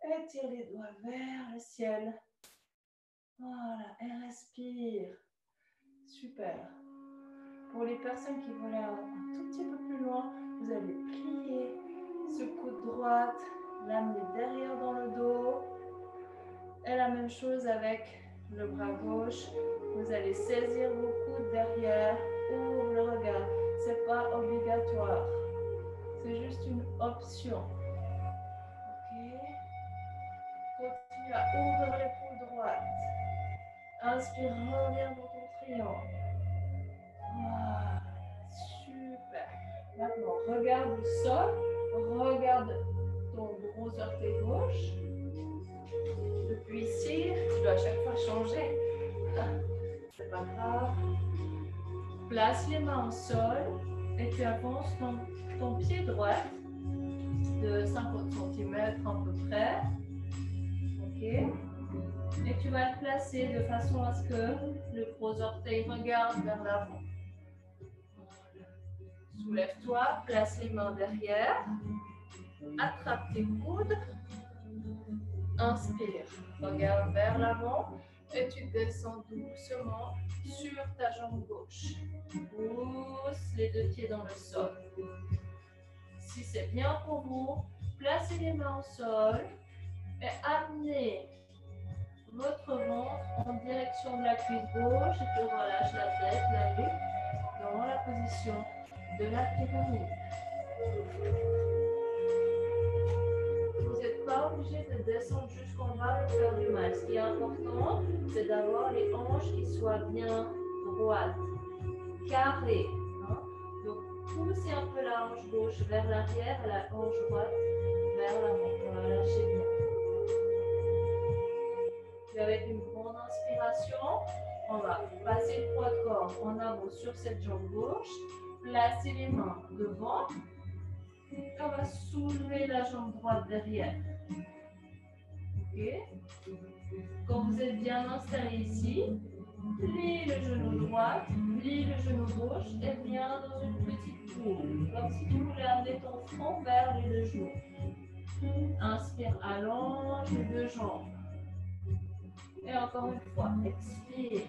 Étire les doigts vers le ciel. Voilà, et respire. Super. Pour les personnes qui veulent aller un tout petit peu plus loin, vous allez plier ce coude droite, l'amener derrière dans le dos. Et la même chose avec le bras gauche. Vous allez saisir vos coudes derrière, ouvre le regard. Ce n'est pas obligatoire. C'est juste une option. Ok. Continue à ouvrir l'épaule droite. Inspire, reviens dans ton triangle. Voilà. Super. Maintenant, regarde le sol. Regarde ton gros orteil gauche. Depuis ici, tu dois à chaque fois changer. C'est pas grave. Place les mains au sol et tu avances ton pied droit de 50 cm à peu près. Ok. Et tu vas le placer de façon à ce que le gros orteil regarde vers l'avant. Soulève-toi, place les mains derrière. Attrape tes coudes. Inspire, regarde vers l'avant et tu descends doucement sur ta jambe gauche. Pousse les deux pieds dans le sol. Si c'est bien pour vous, placez les mains au sol et amenez votre ventre en direction de la cuisse gauche et tu relâches la tête, la nuque dans la position de la pyramide. Vous n'êtes pas obligé de descendre jusqu'en bas et faire du mal. Ce qui est important, c'est d'avoir les hanches qui soient bien droites, carrées. Hein? Donc, poussez un peu la hanche gauche vers l'arrière et la hanche droite vers l'avant. Voilà, lâchez bien. Puis avec une grande inspiration, on va passer le poids de corps en avant sur cette jambe gauche, placer les mains devant. On va soulever la jambe droite derrière. Ok. Quand vous êtes bien installé ici, plie le genou droit, plie le genou gauche et viens dans une petite boule. Comme si tu voulais amener ton front vers les deux genoux. Inspire, allonge les deux jambes. Et encore une fois, expire.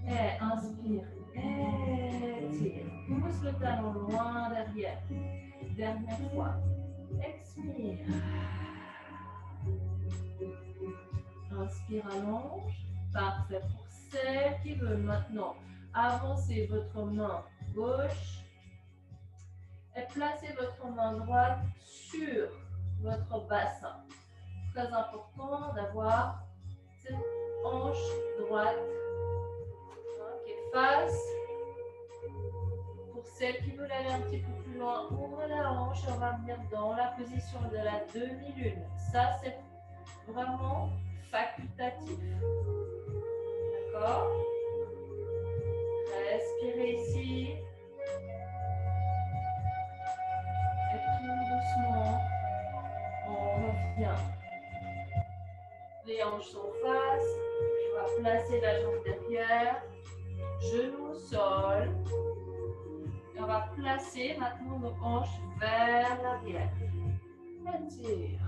Et inspire, étire. Pousse le talon loin derrière. Dernière fois. Expire. Inspire, allonge. Parfait. Pour celles qui veulent maintenant avancer votre main gauche et placez votre main droite sur votre bassin. Très important d'avoir cette hanche droite qui est face. Pour celles qui veulent aller un petit peu plus loin, ouvre la hanche et on va venir dans la position de la demi-lune. Ça, c'est vraiment facultatif. D'accord? Respirez ici. Et tout doucement, on revient. Les hanches sont face. On va placer la jambe derrière. Genou au sol. Et on va placer maintenant nos hanches vers l'arrière. Étire.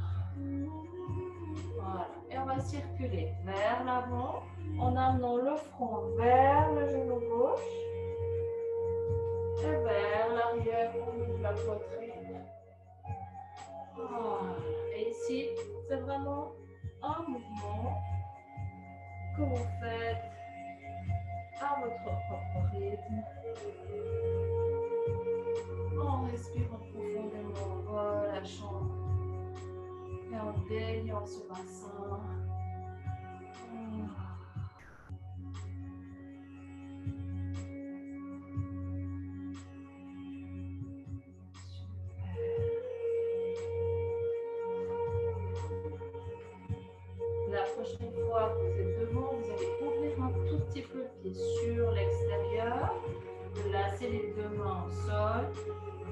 Voilà. Et on va circuler vers l'avant en amenant le front vers le genou gauche et vers l'arrière au niveau de la poitrine. Voilà. Et ici, c'est vraiment un mouvement que vous faites à votre propre rythme. En respirant profondément, relâchant et en déliant ce bassin. La prochaine fois que vous êtes devant, vous allez ouvrir un tout petit peu le pied sur l'extérieur. Placez les deux mains au sol.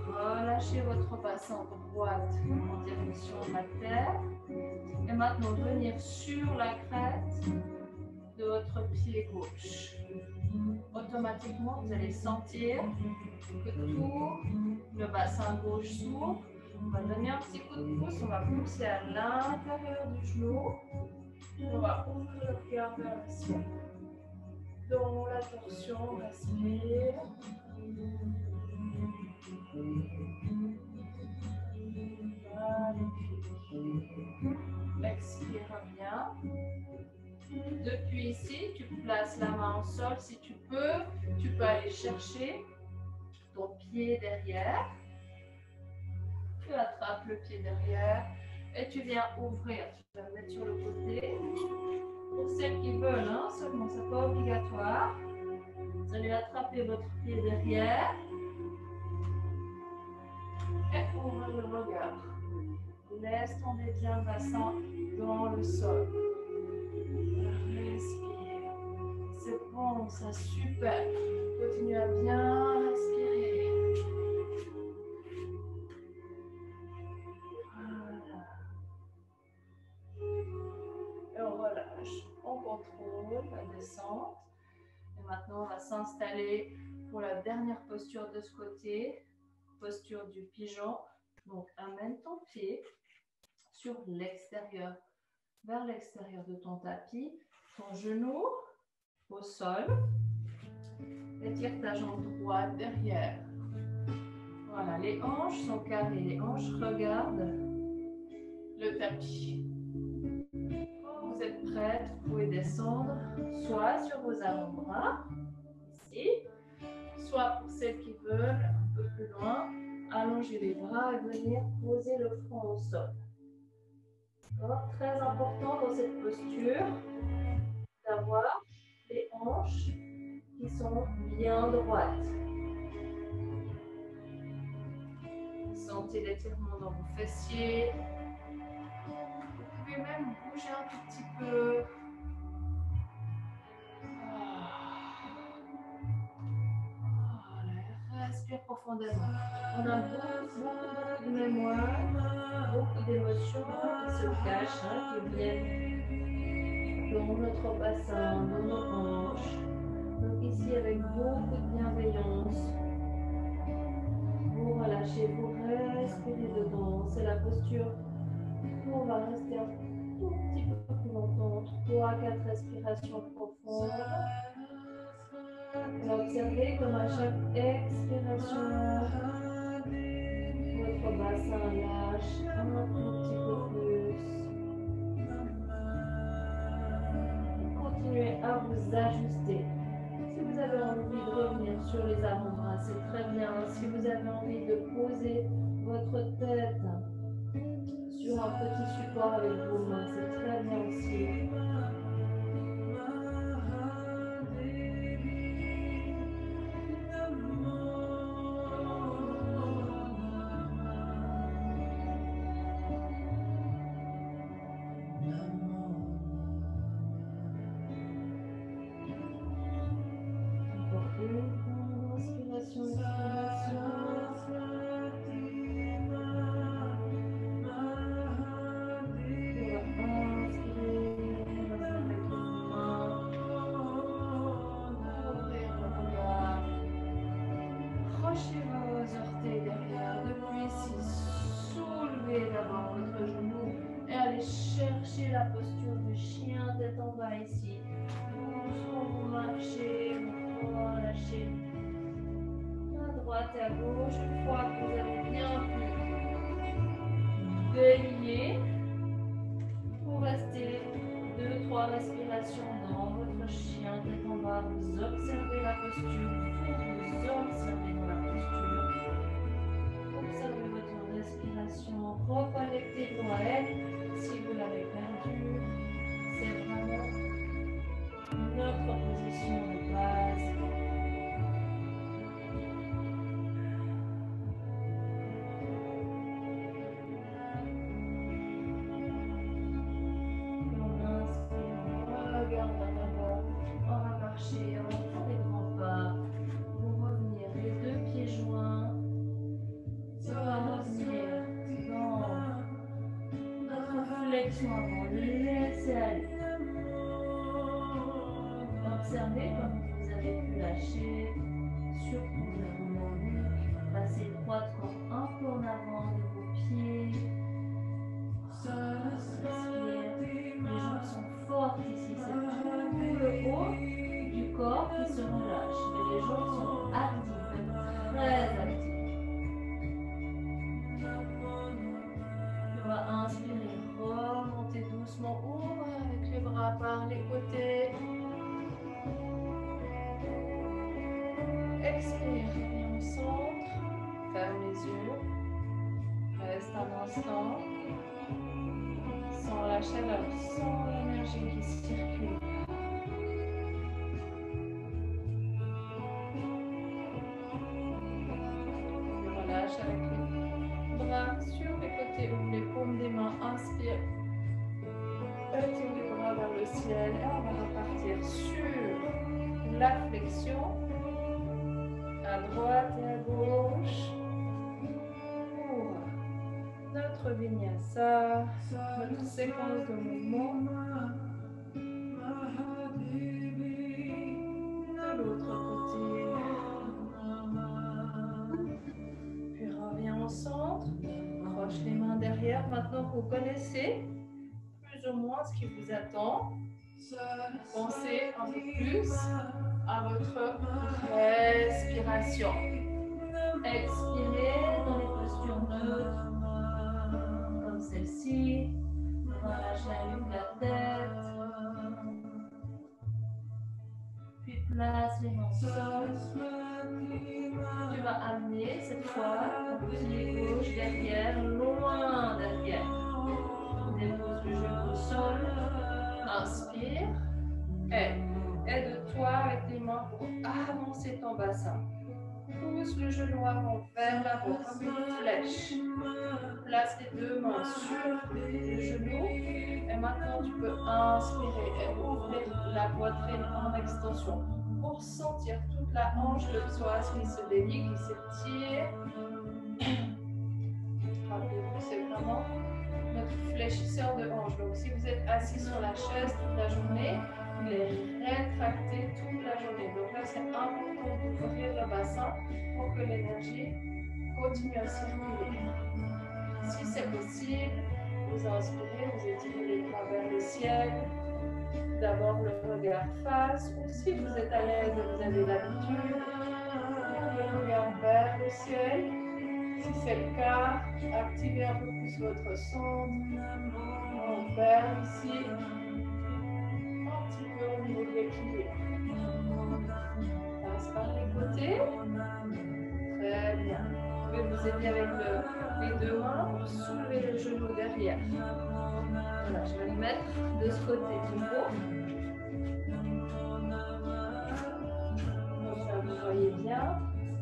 Relâchez votre bassin droite en direction de la terre. Et maintenant, venir sur la crête de votre pied gauche. Automatiquement, vous allez sentir que tout le bassin gauche s'ouvre. On va donner un petit coup de pouce. On va pousser à l'intérieur du genou. On va ouvrir le cœur vers le ciel. Dans la torsion, respire. Magnifique. Expire bien. Depuis ici, tu places la main au sol. Si tu peux aller chercher ton pied derrière. Tu attrapes le pied derrière et tu viens ouvrir. Tu vas le mettre sur le côté. Pour celles qui veulent, hein, seulement, ce n'est pas obligatoire. Vous allez attraper votre pied derrière et ouvrir le regard. Laisse tomber bien le bassin dans le sol. Respire. C'est bon, ça super. Continue à bien respirer. Voilà. Et on relâche. On contrôle la descente. Et maintenant, on va s'installer pour la dernière posture de ce côté. Posture du pigeon. Donc, amène ton pied sur l'extérieur, vers l'extérieur de ton tapis, ton genou au sol. Étire ta jambe droite derrière. Voilà, les hanches sont carrées, les hanches regardent le tapis. Quand vous êtes prête, vous pouvez descendre soit sur vos avant-bras, ici, soit pour celles qui veulent un peu plus loin, allonger les bras et venir poser le front au sol. Très important dans cette posture d'avoir les hanches qui sont bien droites. Sentez l'étirement dans vos fessiers. Vous pouvez même bouger un tout petit peu. Voilà, respire profondément. On a beaucoup de mémoire. beaucoup d'émotions qui se cachent, qui viennent dans notre bassin, dans nos hanches. Donc ici, avec beaucoup de bienveillance, vous relâchez, vous respirez dedans. C'est la posture où on va rester un tout petit peu plus longtemps, 3-4 respirations profondes. Et observez comme à chaque expiration, votre bassin lâche un tout petit peu plus. Continuez à vous ajuster. Si vous avez envie de revenir sur les avant-bras, c'est très bien. Si vous avez envie de poser votre tête sur un petit support avec vos mains, c'est très bien aussi. Cherchez la posture du chien, tête en bas ici. Doucement vous marchez, vous relâchez à droite et à gauche. Une fois que vous avez bien pu délier, vous restez 2-3 respirations dans votre chien, tête en bas. Vous observez la posture, vous observez dans la posture. Observez votre respiration, reconnectez-vous à elle. Si vous l'avez perdu, c'est vraiment notre position de base. On inspire, on regarde en avant, on va marcher, on va faire des grands pas. Pour revenir, les deux pieds joints, on va revenir dans notre flexion avant, laissez aller. Observez comme vous avez pu lâcher, surtout le moment nu, passez étroitement un peu en avant de vos pieds. Respire, les jambes sont fortes ici, c'est tout le haut du corps qui se relâche. Et les jambes sont actives, même très actives. On va inspirer, remonter doucement, ouvrir avec les bras par les côtés. Expire, reviens au centre, ferme les yeux, reste un instant, sans la chaleur, sans l'énergie qui circule. Je relâche avec les bras sur les côtés, ouvre les paumes des mains, inspire, étire les bras vers le ciel et on va repartir sur la flexion. À droite et à gauche pour notre vinyasa, notre séquence de mouvement. De l'autre côté. Puis reviens au centre, croche les mains derrière. Maintenant que vous connaissez plus ou moins ce qui vous attend, pensez un peu plus à votre respiration. Expirez dans les postures neutres, comme celle-ci. Relâchez la nuque, la tête. Puis place les mains au sol. Tu vas amener cette fois ton pied gauche derrière, loin derrière. Dépose le genou au sol. Inspire. Aide-toi avec les mains pour avancer ton bassin. Pousse le genou avant vers l'avant comme une flèche. Place les deux mains sur le genou. Et maintenant, tu peux inspirer et ouvrir la poitrine en extension pour sentir toute la hanche, le psoas qui se délie, qui s'étire. Rappelez-vous, c'est vraiment notre fléchisseur de hanche. Donc, si vous êtes assis sur la chaise toute la journée, il est rétracté toute la journée. Donc là, c'est important d'ouvrir le bassin pour que l'énergie continue à circuler. Si c'est possible, vous inspirez, vous étirez les bras vers le ciel. D'abord le regard face, ou si vous êtes à l'aise et vous avez l'habitude, le regard vers le ciel. Si c'est le cas, activez un peu plus votre centre. On perd ici un petit peu au niveau de l'équilibre. Passe par les côtés. Très bien. Vous pouvez vous aider avec les deux mains pour soulever le genou derrière. Voilà, je vais le mettre de ce côté du haut. Comme ça, vous voyez bien.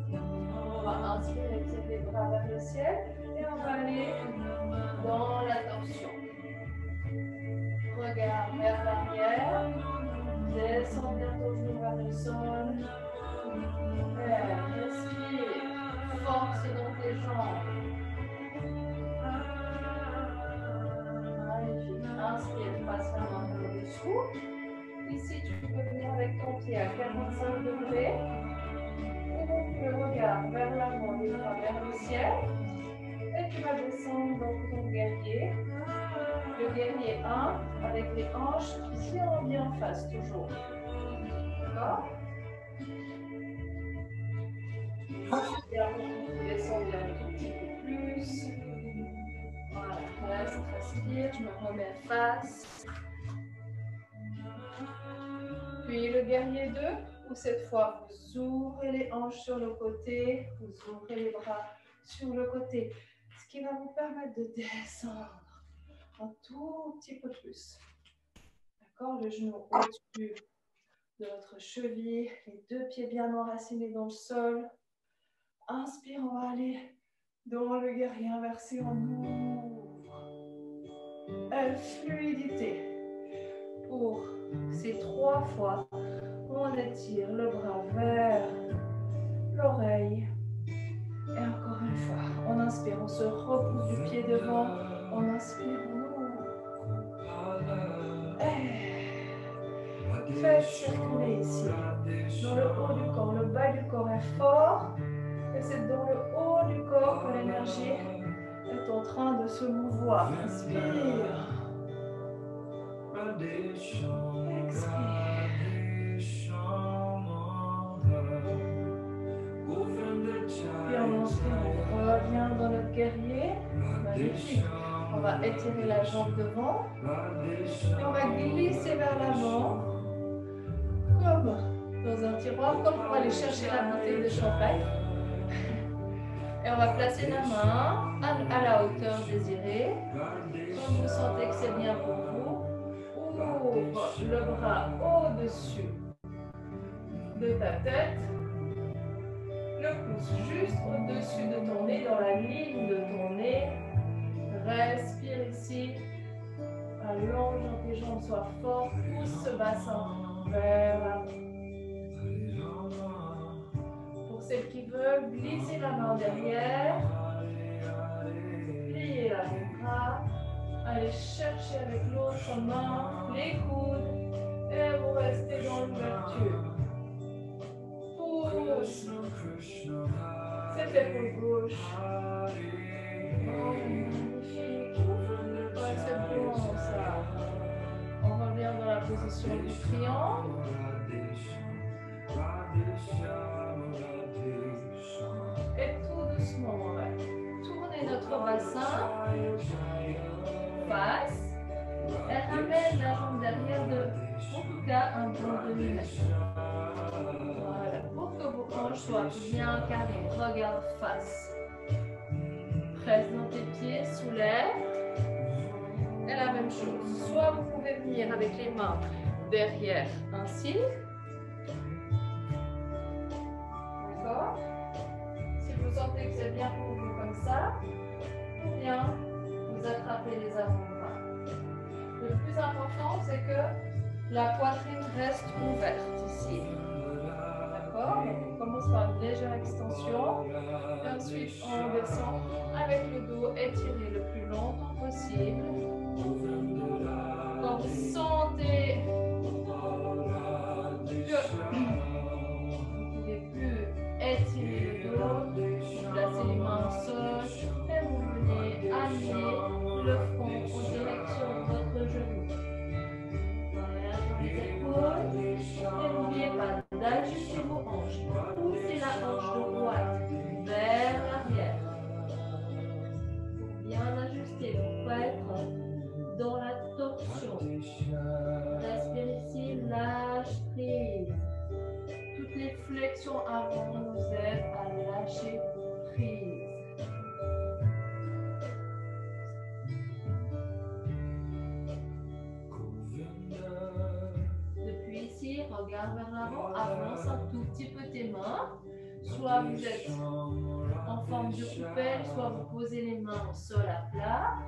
On va inspirer, tirer les bras vers le ciel et on va aller dans la torsion. Regard vers l'arrière. Descends bien ton genou vers le sol. Respire. Force dans tes jambes. Magnifique. Inspire, passe la main vers le dessous. Ici, tu peux venir avec ton pied à 45 degrés. Le regard vers l'avant, les bras vers le ciel. Et tu vas descendre dans ton guerrier. Le guerrier 1 avec les hanches qui tirent bien en face toujours. D'accord? Bien, vous descendez un tout petit peu plus. Voilà, reste, respire, je me remets face. Puis le guerrier 2, où cette fois vous ouvrez les hanches sur le côté, vous ouvrez les bras sur le côté, ce qui va vous permettre de descendre un tout petit peu plus. D'accord? Le genou au-dessus de votre cheville, les deux pieds bien enracinés dans le sol. Inspire, on va aller dans le guerrier inversé, on ouvre. Fluidité. Pour ces 3 fois, on étire le bras vers l'oreille. Et encore une fois, on inspire, on se repousse du pied devant. On inspire, on ouvre. Faites circuler ici. Dans le haut du corps, le bas du corps est fort. Et c'est dans le haut du corps que l'énergie est en train de se mouvoir. Inspire. Expire. Puis on inspire, on revient dans notre guerrier. Magnifique. On va étirer la jambe devant. Et on va glisser vers l'avant. Comme dans un tiroir, comme pour aller chercher la bouteille de champagne. Et on va placer la main à la hauteur désirée. Quand vous sentez que c'est bien pour vous, ouvre le bras au-dessus de ta tête. Le pouce juste au-dessus de ton nez, dans la ligne de ton nez. Respire ici. Allonge que tes jambes soient fortes. Pousse ce bassin vers l'avant. Pour celles qui veulent, glissez la main derrière. Pliez l'avant-bras. Allez chercher avec l'autre main les coudes. Et vous restez dans l'ouverture. Pousse. Cette épaule gauche. Oh, magnifique. Ouais, c'est bon ça. On revient dans la position du triangle. Et tout doucement, on va tourner notre bassin face et ramène la jambe derrière de, en tout cas, un bon demi-mètre. Voilà, pour que vos hanches soient bien carrées. Regarde face. Presse dans tes pieds, soulève. Et la même chose. Soit vous pouvez venir avec les mains derrière ainsi. D'accord? Si vous sentez que c'est bien pour vous comme ça, ou bien vous attrapez les avant-bras. Le plus important, c'est que la poitrine reste ouverte ici. D'accord? D'accord? Donc, on commence par une légère extension. Et ensuite, on descend avec le dos étiré le plus longtemps possible. Quand vous sentez que vous ne pouvez plus étirer le dos, vous placez les mains au sol et vous venez amener le front en direction de votre genou. Sur les épaules. Et n'oubliez pas d'ajuster vos hanches. Poussez la hanche droite vers l'arrière. Bien ajuster pour ne pas être dans la torsion. Respire ici, lâche prise. Toutes les flexions avant nous aident à lâcher prise. Depuis ici, regarde vers l'avant, avance un tout petit peu tes mains. Soit vous êtes en forme de coupelle, soit vous posez les mains au sol à plat.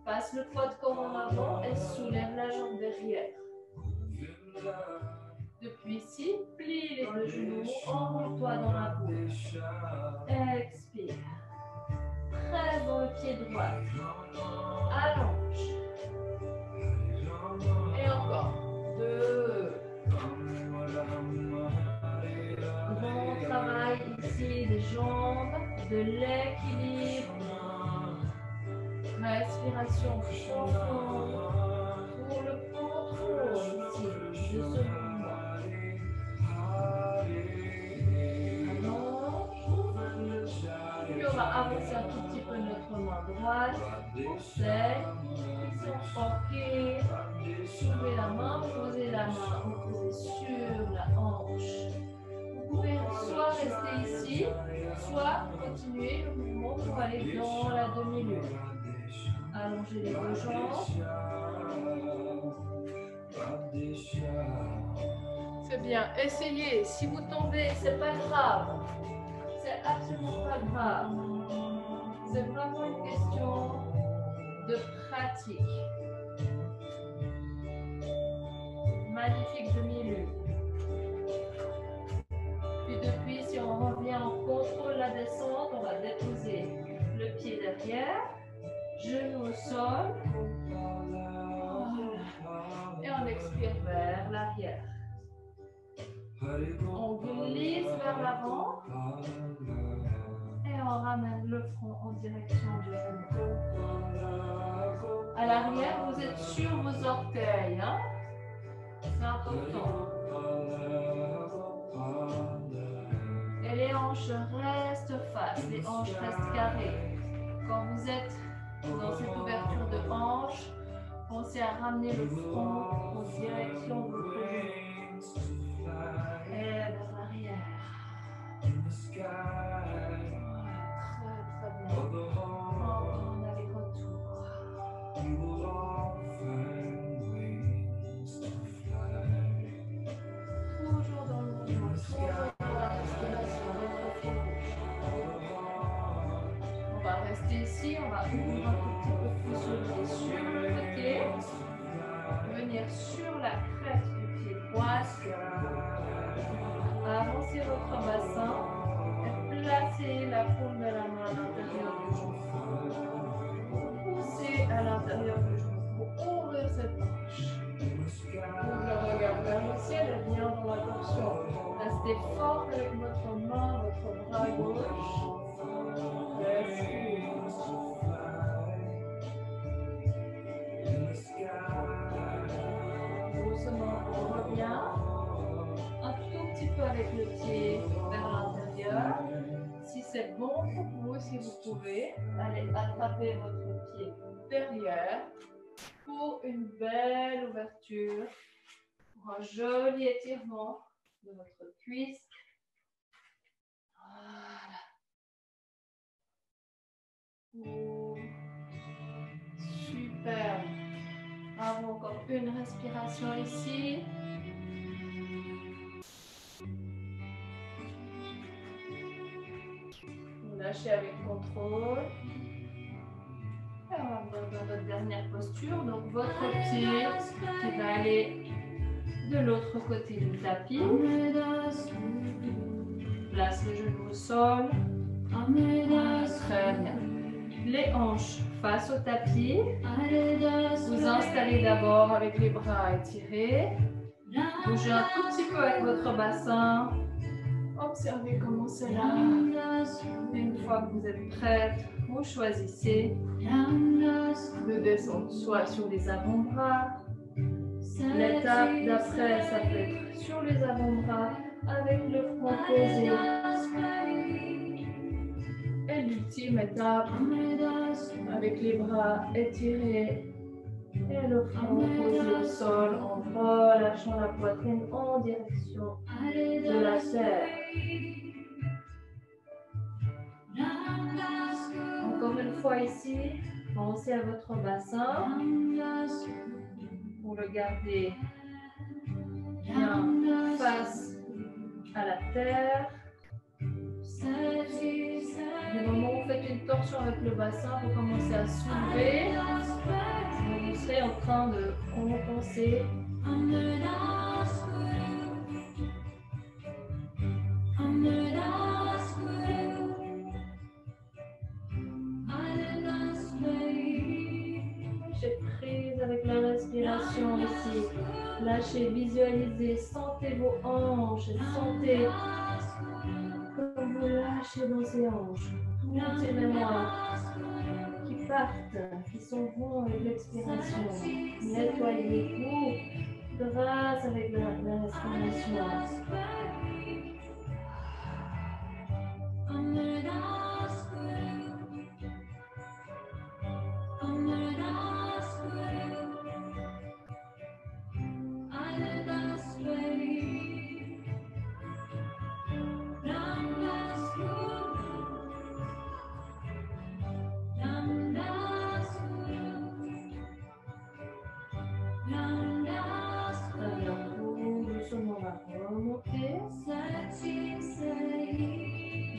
Passe le poids de corps en avant et soulève la jambe derrière. Depuis ici, plie les deux genoux, enroule-toi dans la bouche. Expire. Presse dans le pied droit. Allonge. Et encore. 2. Bon travail ici des jambes, de l'équilibre. Respiration profonde pour le contrôle ici de ce mouvement. Allonge. Puis on va avancer un tout petit peu notre main droite. On serre. Flexion forquée. Soulevez la main, posez la main opposée sur la hanche. Vous pouvez soit rester ici, soit continuer le mouvement pour aller dans la demi-lune. Allongez les deux jambes. C'est bien. Essayez. Si vous tombez, c'est pas grave. C'est absolument pas grave. C'est vraiment une question de pratique. Magnifique demi-lune. Puis depuis, si on revient, on contrôle la descente, on va déposer le pied derrière, genou au sol. Et on expire vers l'arrière. On glisse vers l'avant. Et on ramène le front en direction du genou. À l'arrière, vous êtes sur vos orteils. Hein? C'est important. Et les hanches restent face, les hanches restent carrées. Quand vous êtes dans cette ouverture de hanche, pensez à ramener le front en direction de votre genou. Et vers l'arrière. Très bien. On a les retours. Toujours dans le mouvement, toujours dans la respiration, votre pied gauche. On va rester ici, on va ouvrir un tout petit peu plus le pied sur le côté. Venir sur la crête du pied droit. Avancez votre bassin et placez la paume de la main à l'intérieur du genou. Poussez à l'intérieur du genou pour ouvrir cette hanche. Ouvre le regard vers le ciel et bien dans la torsion. Restez fort avec votre main, votre bras gauche. Respire. Doucement, on revient. Un tout petit peu avec le pied vers l'intérieur. Si c'est bon pour vous, si vous pouvez, allez attraper votre pied derrière pour une belle ouverture, pour un joli étirement de votre cuisse. Voilà. Super. Bravo, encore une respiration ici. Vous lâchez avec contrôle. Et on va venir dans votre dernière posture. Donc votre pied qui va aller de l'autre côté du tapis. place le genou au sol. Très bien. Les hanches face au tapis. Vous installez d'abord avec les bras étirés. Bougez un tout petit peu avec votre bassin. Observez comment c'est là. Et une fois que vous êtes prête, vous choisissez de descendre soit sur les avant-bras. L'étape d'après, ça peut être sur les avant-bras avec le front posé. Et l'ultime étape, avec les bras étirés et le front posé au sol en relâchant la poitrine en direction de la terre. Encore une fois ici, pensez à votre bassin pour le garder bien face à la terre. Du moment où vous faites une torsion avec le bassin, vous commencez à soulever. Vous serez en train de compenser. Lâchez prise avec la respiration ici. Lâchez, visualisez, sentez vos hanches, sentez comme vous lâchez dans ces hanches. Tous ces mémoires qui partent, qui sont bons avec l'expiration. Nettoyez-vous grâce avec la respiration.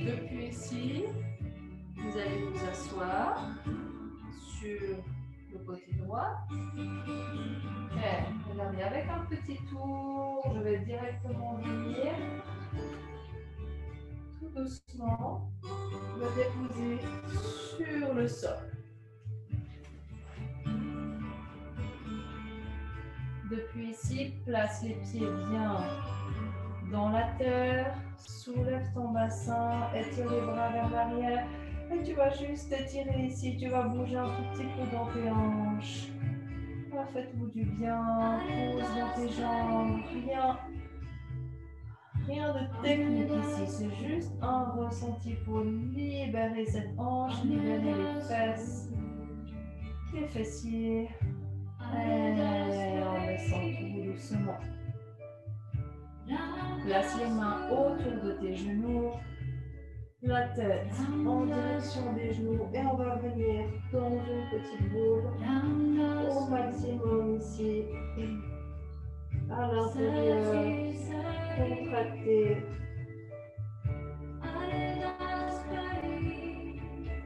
Depuis ici, vous allez vous asseoir sur le côté droit. Et regardez, avec un petit tour, je vais directement venir tout doucement me déposer sur le sol. Depuis ici, place les pieds bien dans la terre, soulève ton bassin, étire les bras vers l'arrière et tu vas juste étirer ici, tu vas bouger un tout petit peu dans tes hanches. Faites-vous du bien, pose dans tes jambes, rien de technique ici, c'est juste un ressenti pour libérer cette hanche, libérer les fesses, les fessiers. Et on descend tout doucement. Place les mains autour de tes genoux, la tête en direction des genoux et on va venir dans une petite boule au maximum ici. À l'intérieur, contracté.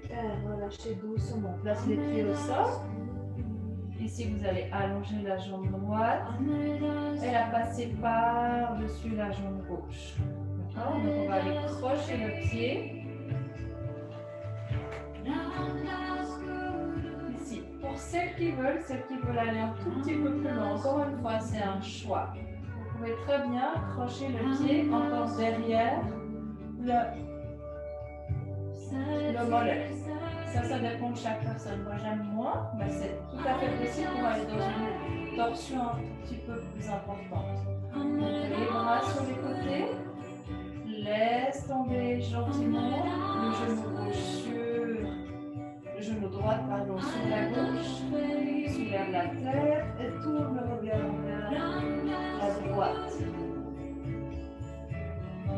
Et relâchez doucement. Place les pieds au sol. Ici, vous allez allonger la jambe droite et la passer par-dessus la jambe gauche. D'accord? Donc, on va aller crocher le pied. Ici, pour celles qui veulent aller un tout petit peu plus loin, encore une fois, c'est un choix. Vous pouvez très bien crocher le pied encore derrière le mollet. Ça dépend de chaque personne. Moi, j'aime moins, mais c'est tout à fait possible pour aller dans une torsion un tout petit peu plus importante. Donc, les bras sur les côtés. Laisse tomber gentiment le genou gauche sur le genou droit, pardon, sur la gauche. Soulève la tête et tourne le regard vers la droite.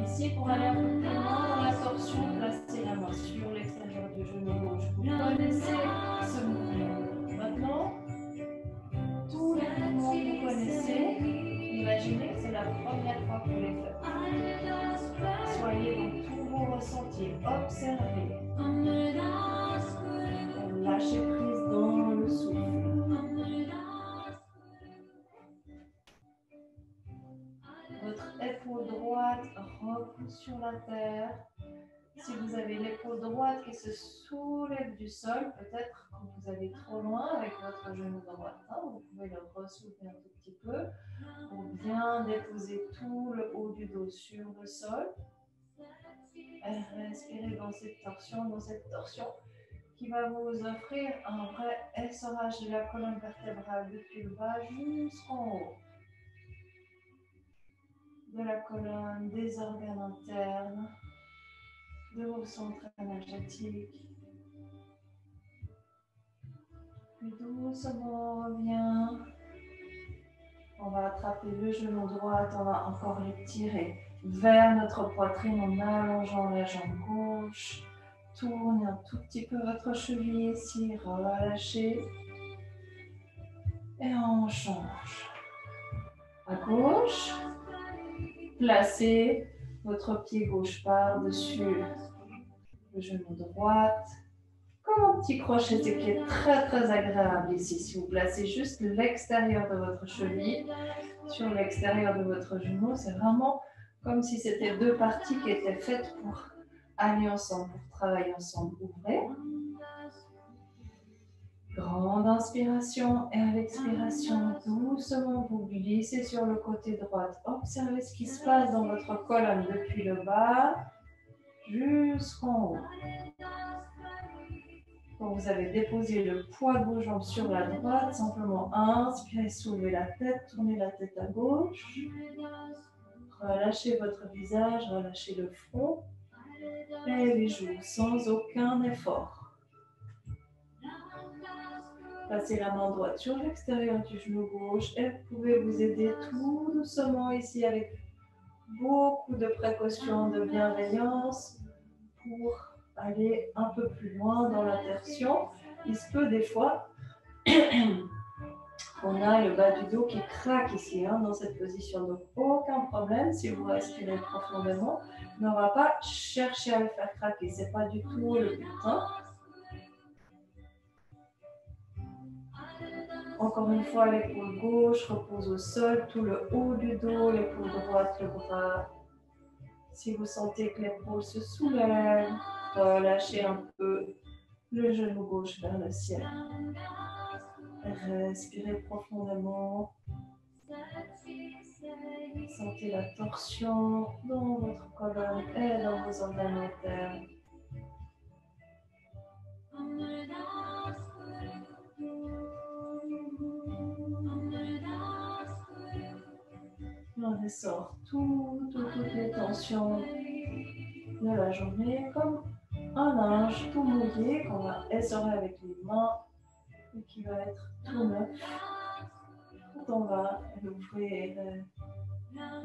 Ici, pour aller un peu plus loin dans la torsion, placez la main sur l'extérieur du genou gauche. Vous connaissez ce mouvement. Maintenant, tous les mouvements que vous connaissez, imaginez que c'est la première fois que vous les faites. Soyez dans tous vos ressentis, observez. Lâchez prise dans le souffle. Votre épaule droite repousse sur la terre. Si vous avez l'épaule droite qui se soulève du sol, peut-être que vous allez trop loin avec votre genou droit. Vous pouvez le ressoulever un tout petit peu pour bien déposer tout le haut du dos sur le sol. Et respirez dans cette torsion qui va vous offrir un vrai essorage de la colonne vertébrale depuis le bas jusqu'en haut. De la colonne, des organes internes, de vos centres énergétiques. Puis doucement, on revient. On va attraper le genou droit, on va encore l'étirer vers notre poitrine en allongeant la jambe gauche. Tournez un tout petit peu votre cheville ici, relâchez. Et on change. À gauche, placez votre pied gauche par-dessus le genou droite. Comme un petit crochet, ce qui est très très agréable ici. Si vous placez juste l'extérieur de votre cheville sur l'extérieur de votre genou, c'est vraiment comme si c'était deux parties qui étaient faites pour aller ensemble, pour travailler ensemble. Ouvrez. Grande inspiration et à l'expiration, doucement vous glissez sur le côté droit. Observez ce qui se passe dans votre colonne depuis le bas jusqu'en haut. Quand vous avez déposé le poids de vos jambes sur la droite, simplement inspirez, soulevez la tête, tournez la tête à gauche. Relâchez votre visage, relâchez le front et les joues sans aucun effort. Placez la main droite sur l'extérieur du genou gauche et vous pouvez vous aider tout doucement ici avec beaucoup de précaution, de bienveillance pour aller un peu plus loin dans la torsion. Il se peut des fois qu'on a le bas du dos qui craque ici dans cette position. Donc aucun problème si vous respirez profondément. On n'aura pas cherché à le faire craquer. Ce n'est pas du tout le but. Encore une fois, l'épaule gauche repose au sol, tout le haut du dos, l'épaule droite, le bras. Si vous sentez que l'épaule se soulève, relâchez un peu le genou gauche vers le ciel. Respirez profondément. Sentez la torsion dans votre colonne et dans vos organes internes. On ressort toutes les tensions de la journée comme un linge tout mouillé qu'on va essorer avec les mains et qui va être tout neuf. Quand on va l'ouvrir,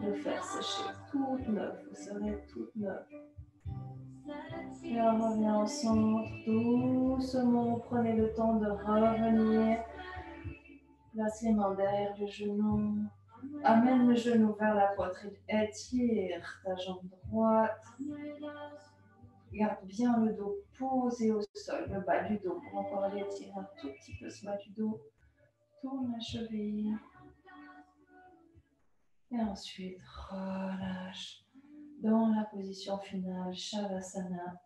le faire sécher tout neuf, vous serez toute neuve. Et on revient au centre, doucement, prenez le temps de revenir. Place les mains derrière le genou. Amène le genou vers la poitrine, étire ta jambe droite. Garde bien le dos posé au sol, le bas du dos. Pour encore l'étirer un tout petit peu ce bas du dos. Tourne la cheville. Et ensuite, relâche dans la position finale, Shavasana,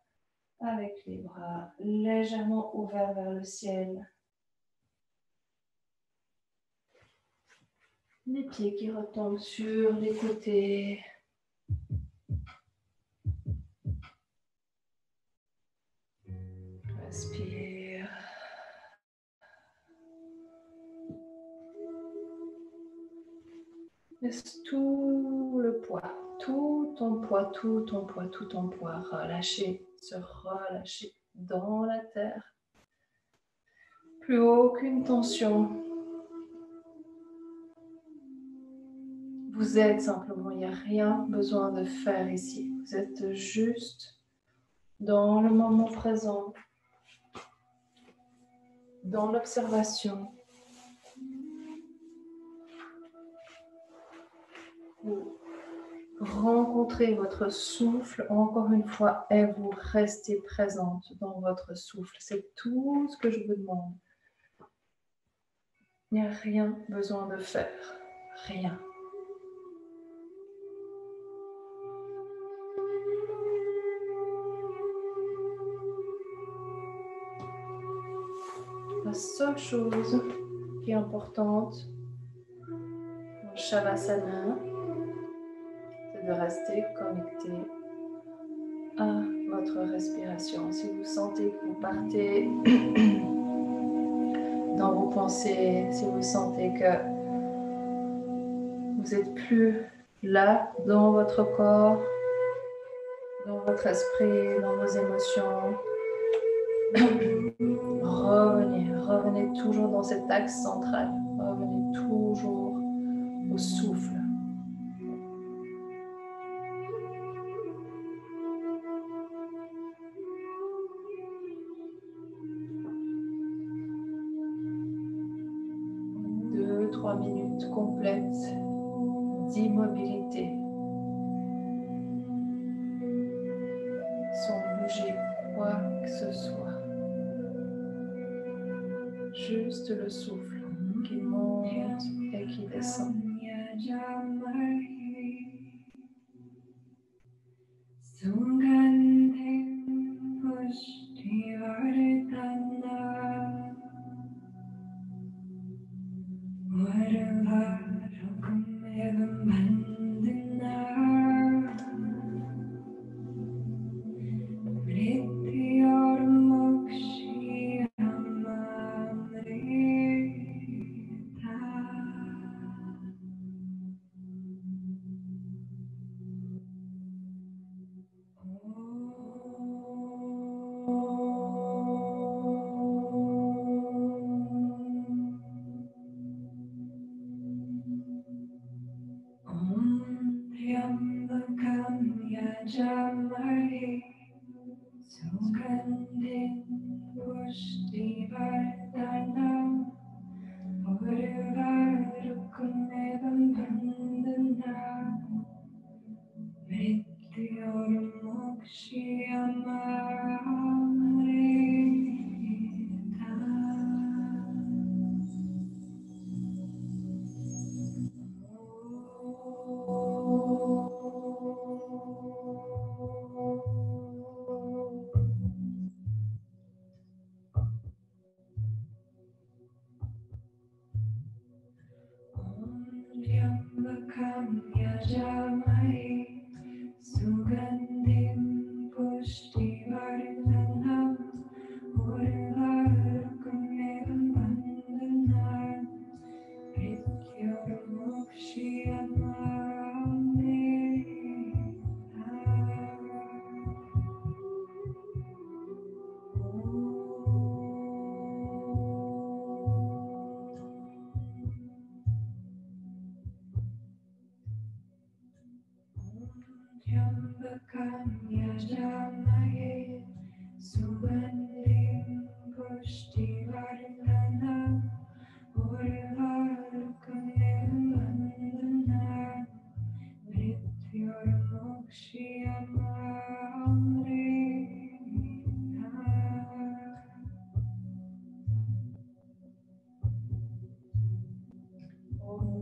avec les bras légèrement ouverts vers le ciel. Les pieds qui retombent sur les côtés. Respire. Laisse tout le poids, tout ton poids, tout ton poids, tout ton poids. Relâcher, se relâcher dans la terre. Plus aucune tension. Vous êtes simplement, il n'y a rien besoin de faire ici. Vous êtes juste dans le moment présent, dans l'observation. Vous rencontrez votre souffle encore une fois et vous restez présente dans votre souffle. C'est tout ce que je vous demande. Il n'y a rien besoin de faire. Rien. la seule chose qui est importante dans Shavasana, c'est de rester connecté à votre respiration. Si vous sentez que vous partez dans vos pensées, si vous sentez que vous n'êtes plus là dans votre corps, dans votre esprit, dans vos émotions, revenez toujours dans cet axe central. Revenez toujours au souffle. Deux, 3 minutes complètes d'immobilité. Sans bouger quoi que ce soit. Juste le souffle qui monte et qui descend.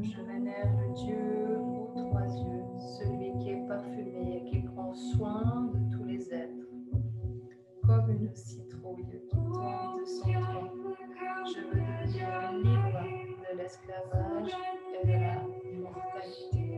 Je vénère le Dieu aux 3 yeux, celui qui est parfumé et qui prend soin de tous les êtres. Comme une citrouille qui tombe de son tronc, je veux devenir libre de l'esclavage et de la mortalité.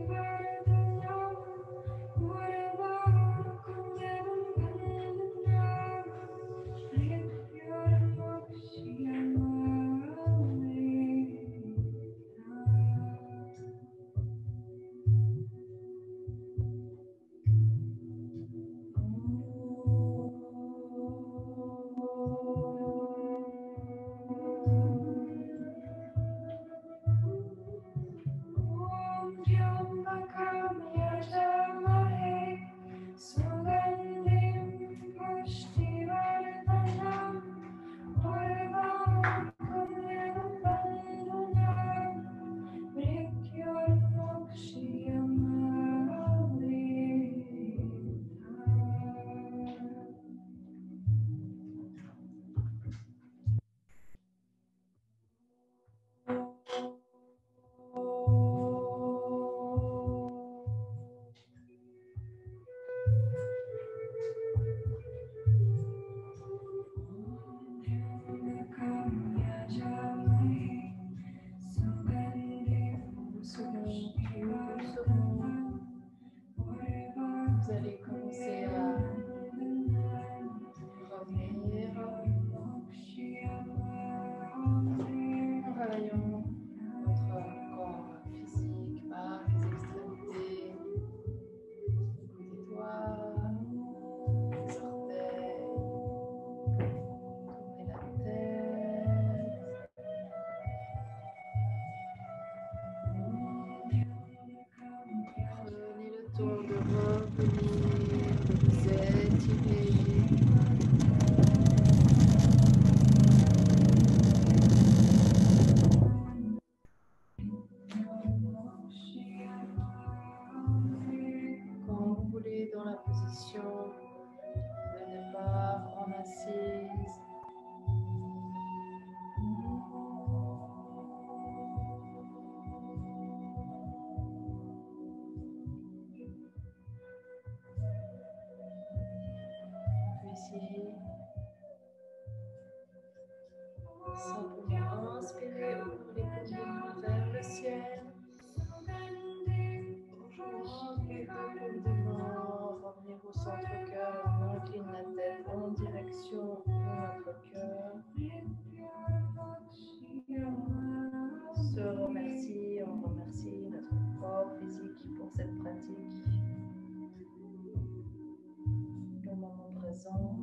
temps de revenir, de vous étirer. Quand vous voulez dans la position de départ en assise. Ici, simplement inspirez, ouvrez les paumes vers le ciel. Bonjour, les deux paumes de main, revenir au centre-cœur, on incline la tête en direction de notre cœur. Se remercie, on remercie notre corps physique pour cette pratique. Le moment présent.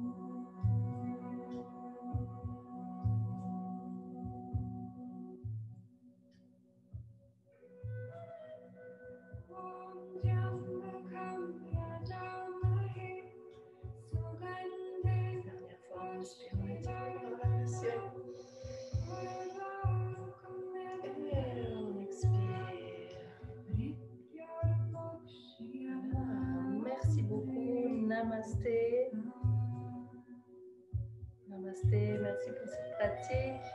Dernière fois, inspirez, étirez vers le ciel. Et on expire. Merci beaucoup. Namasté. Namasté, merci pour cette pratique.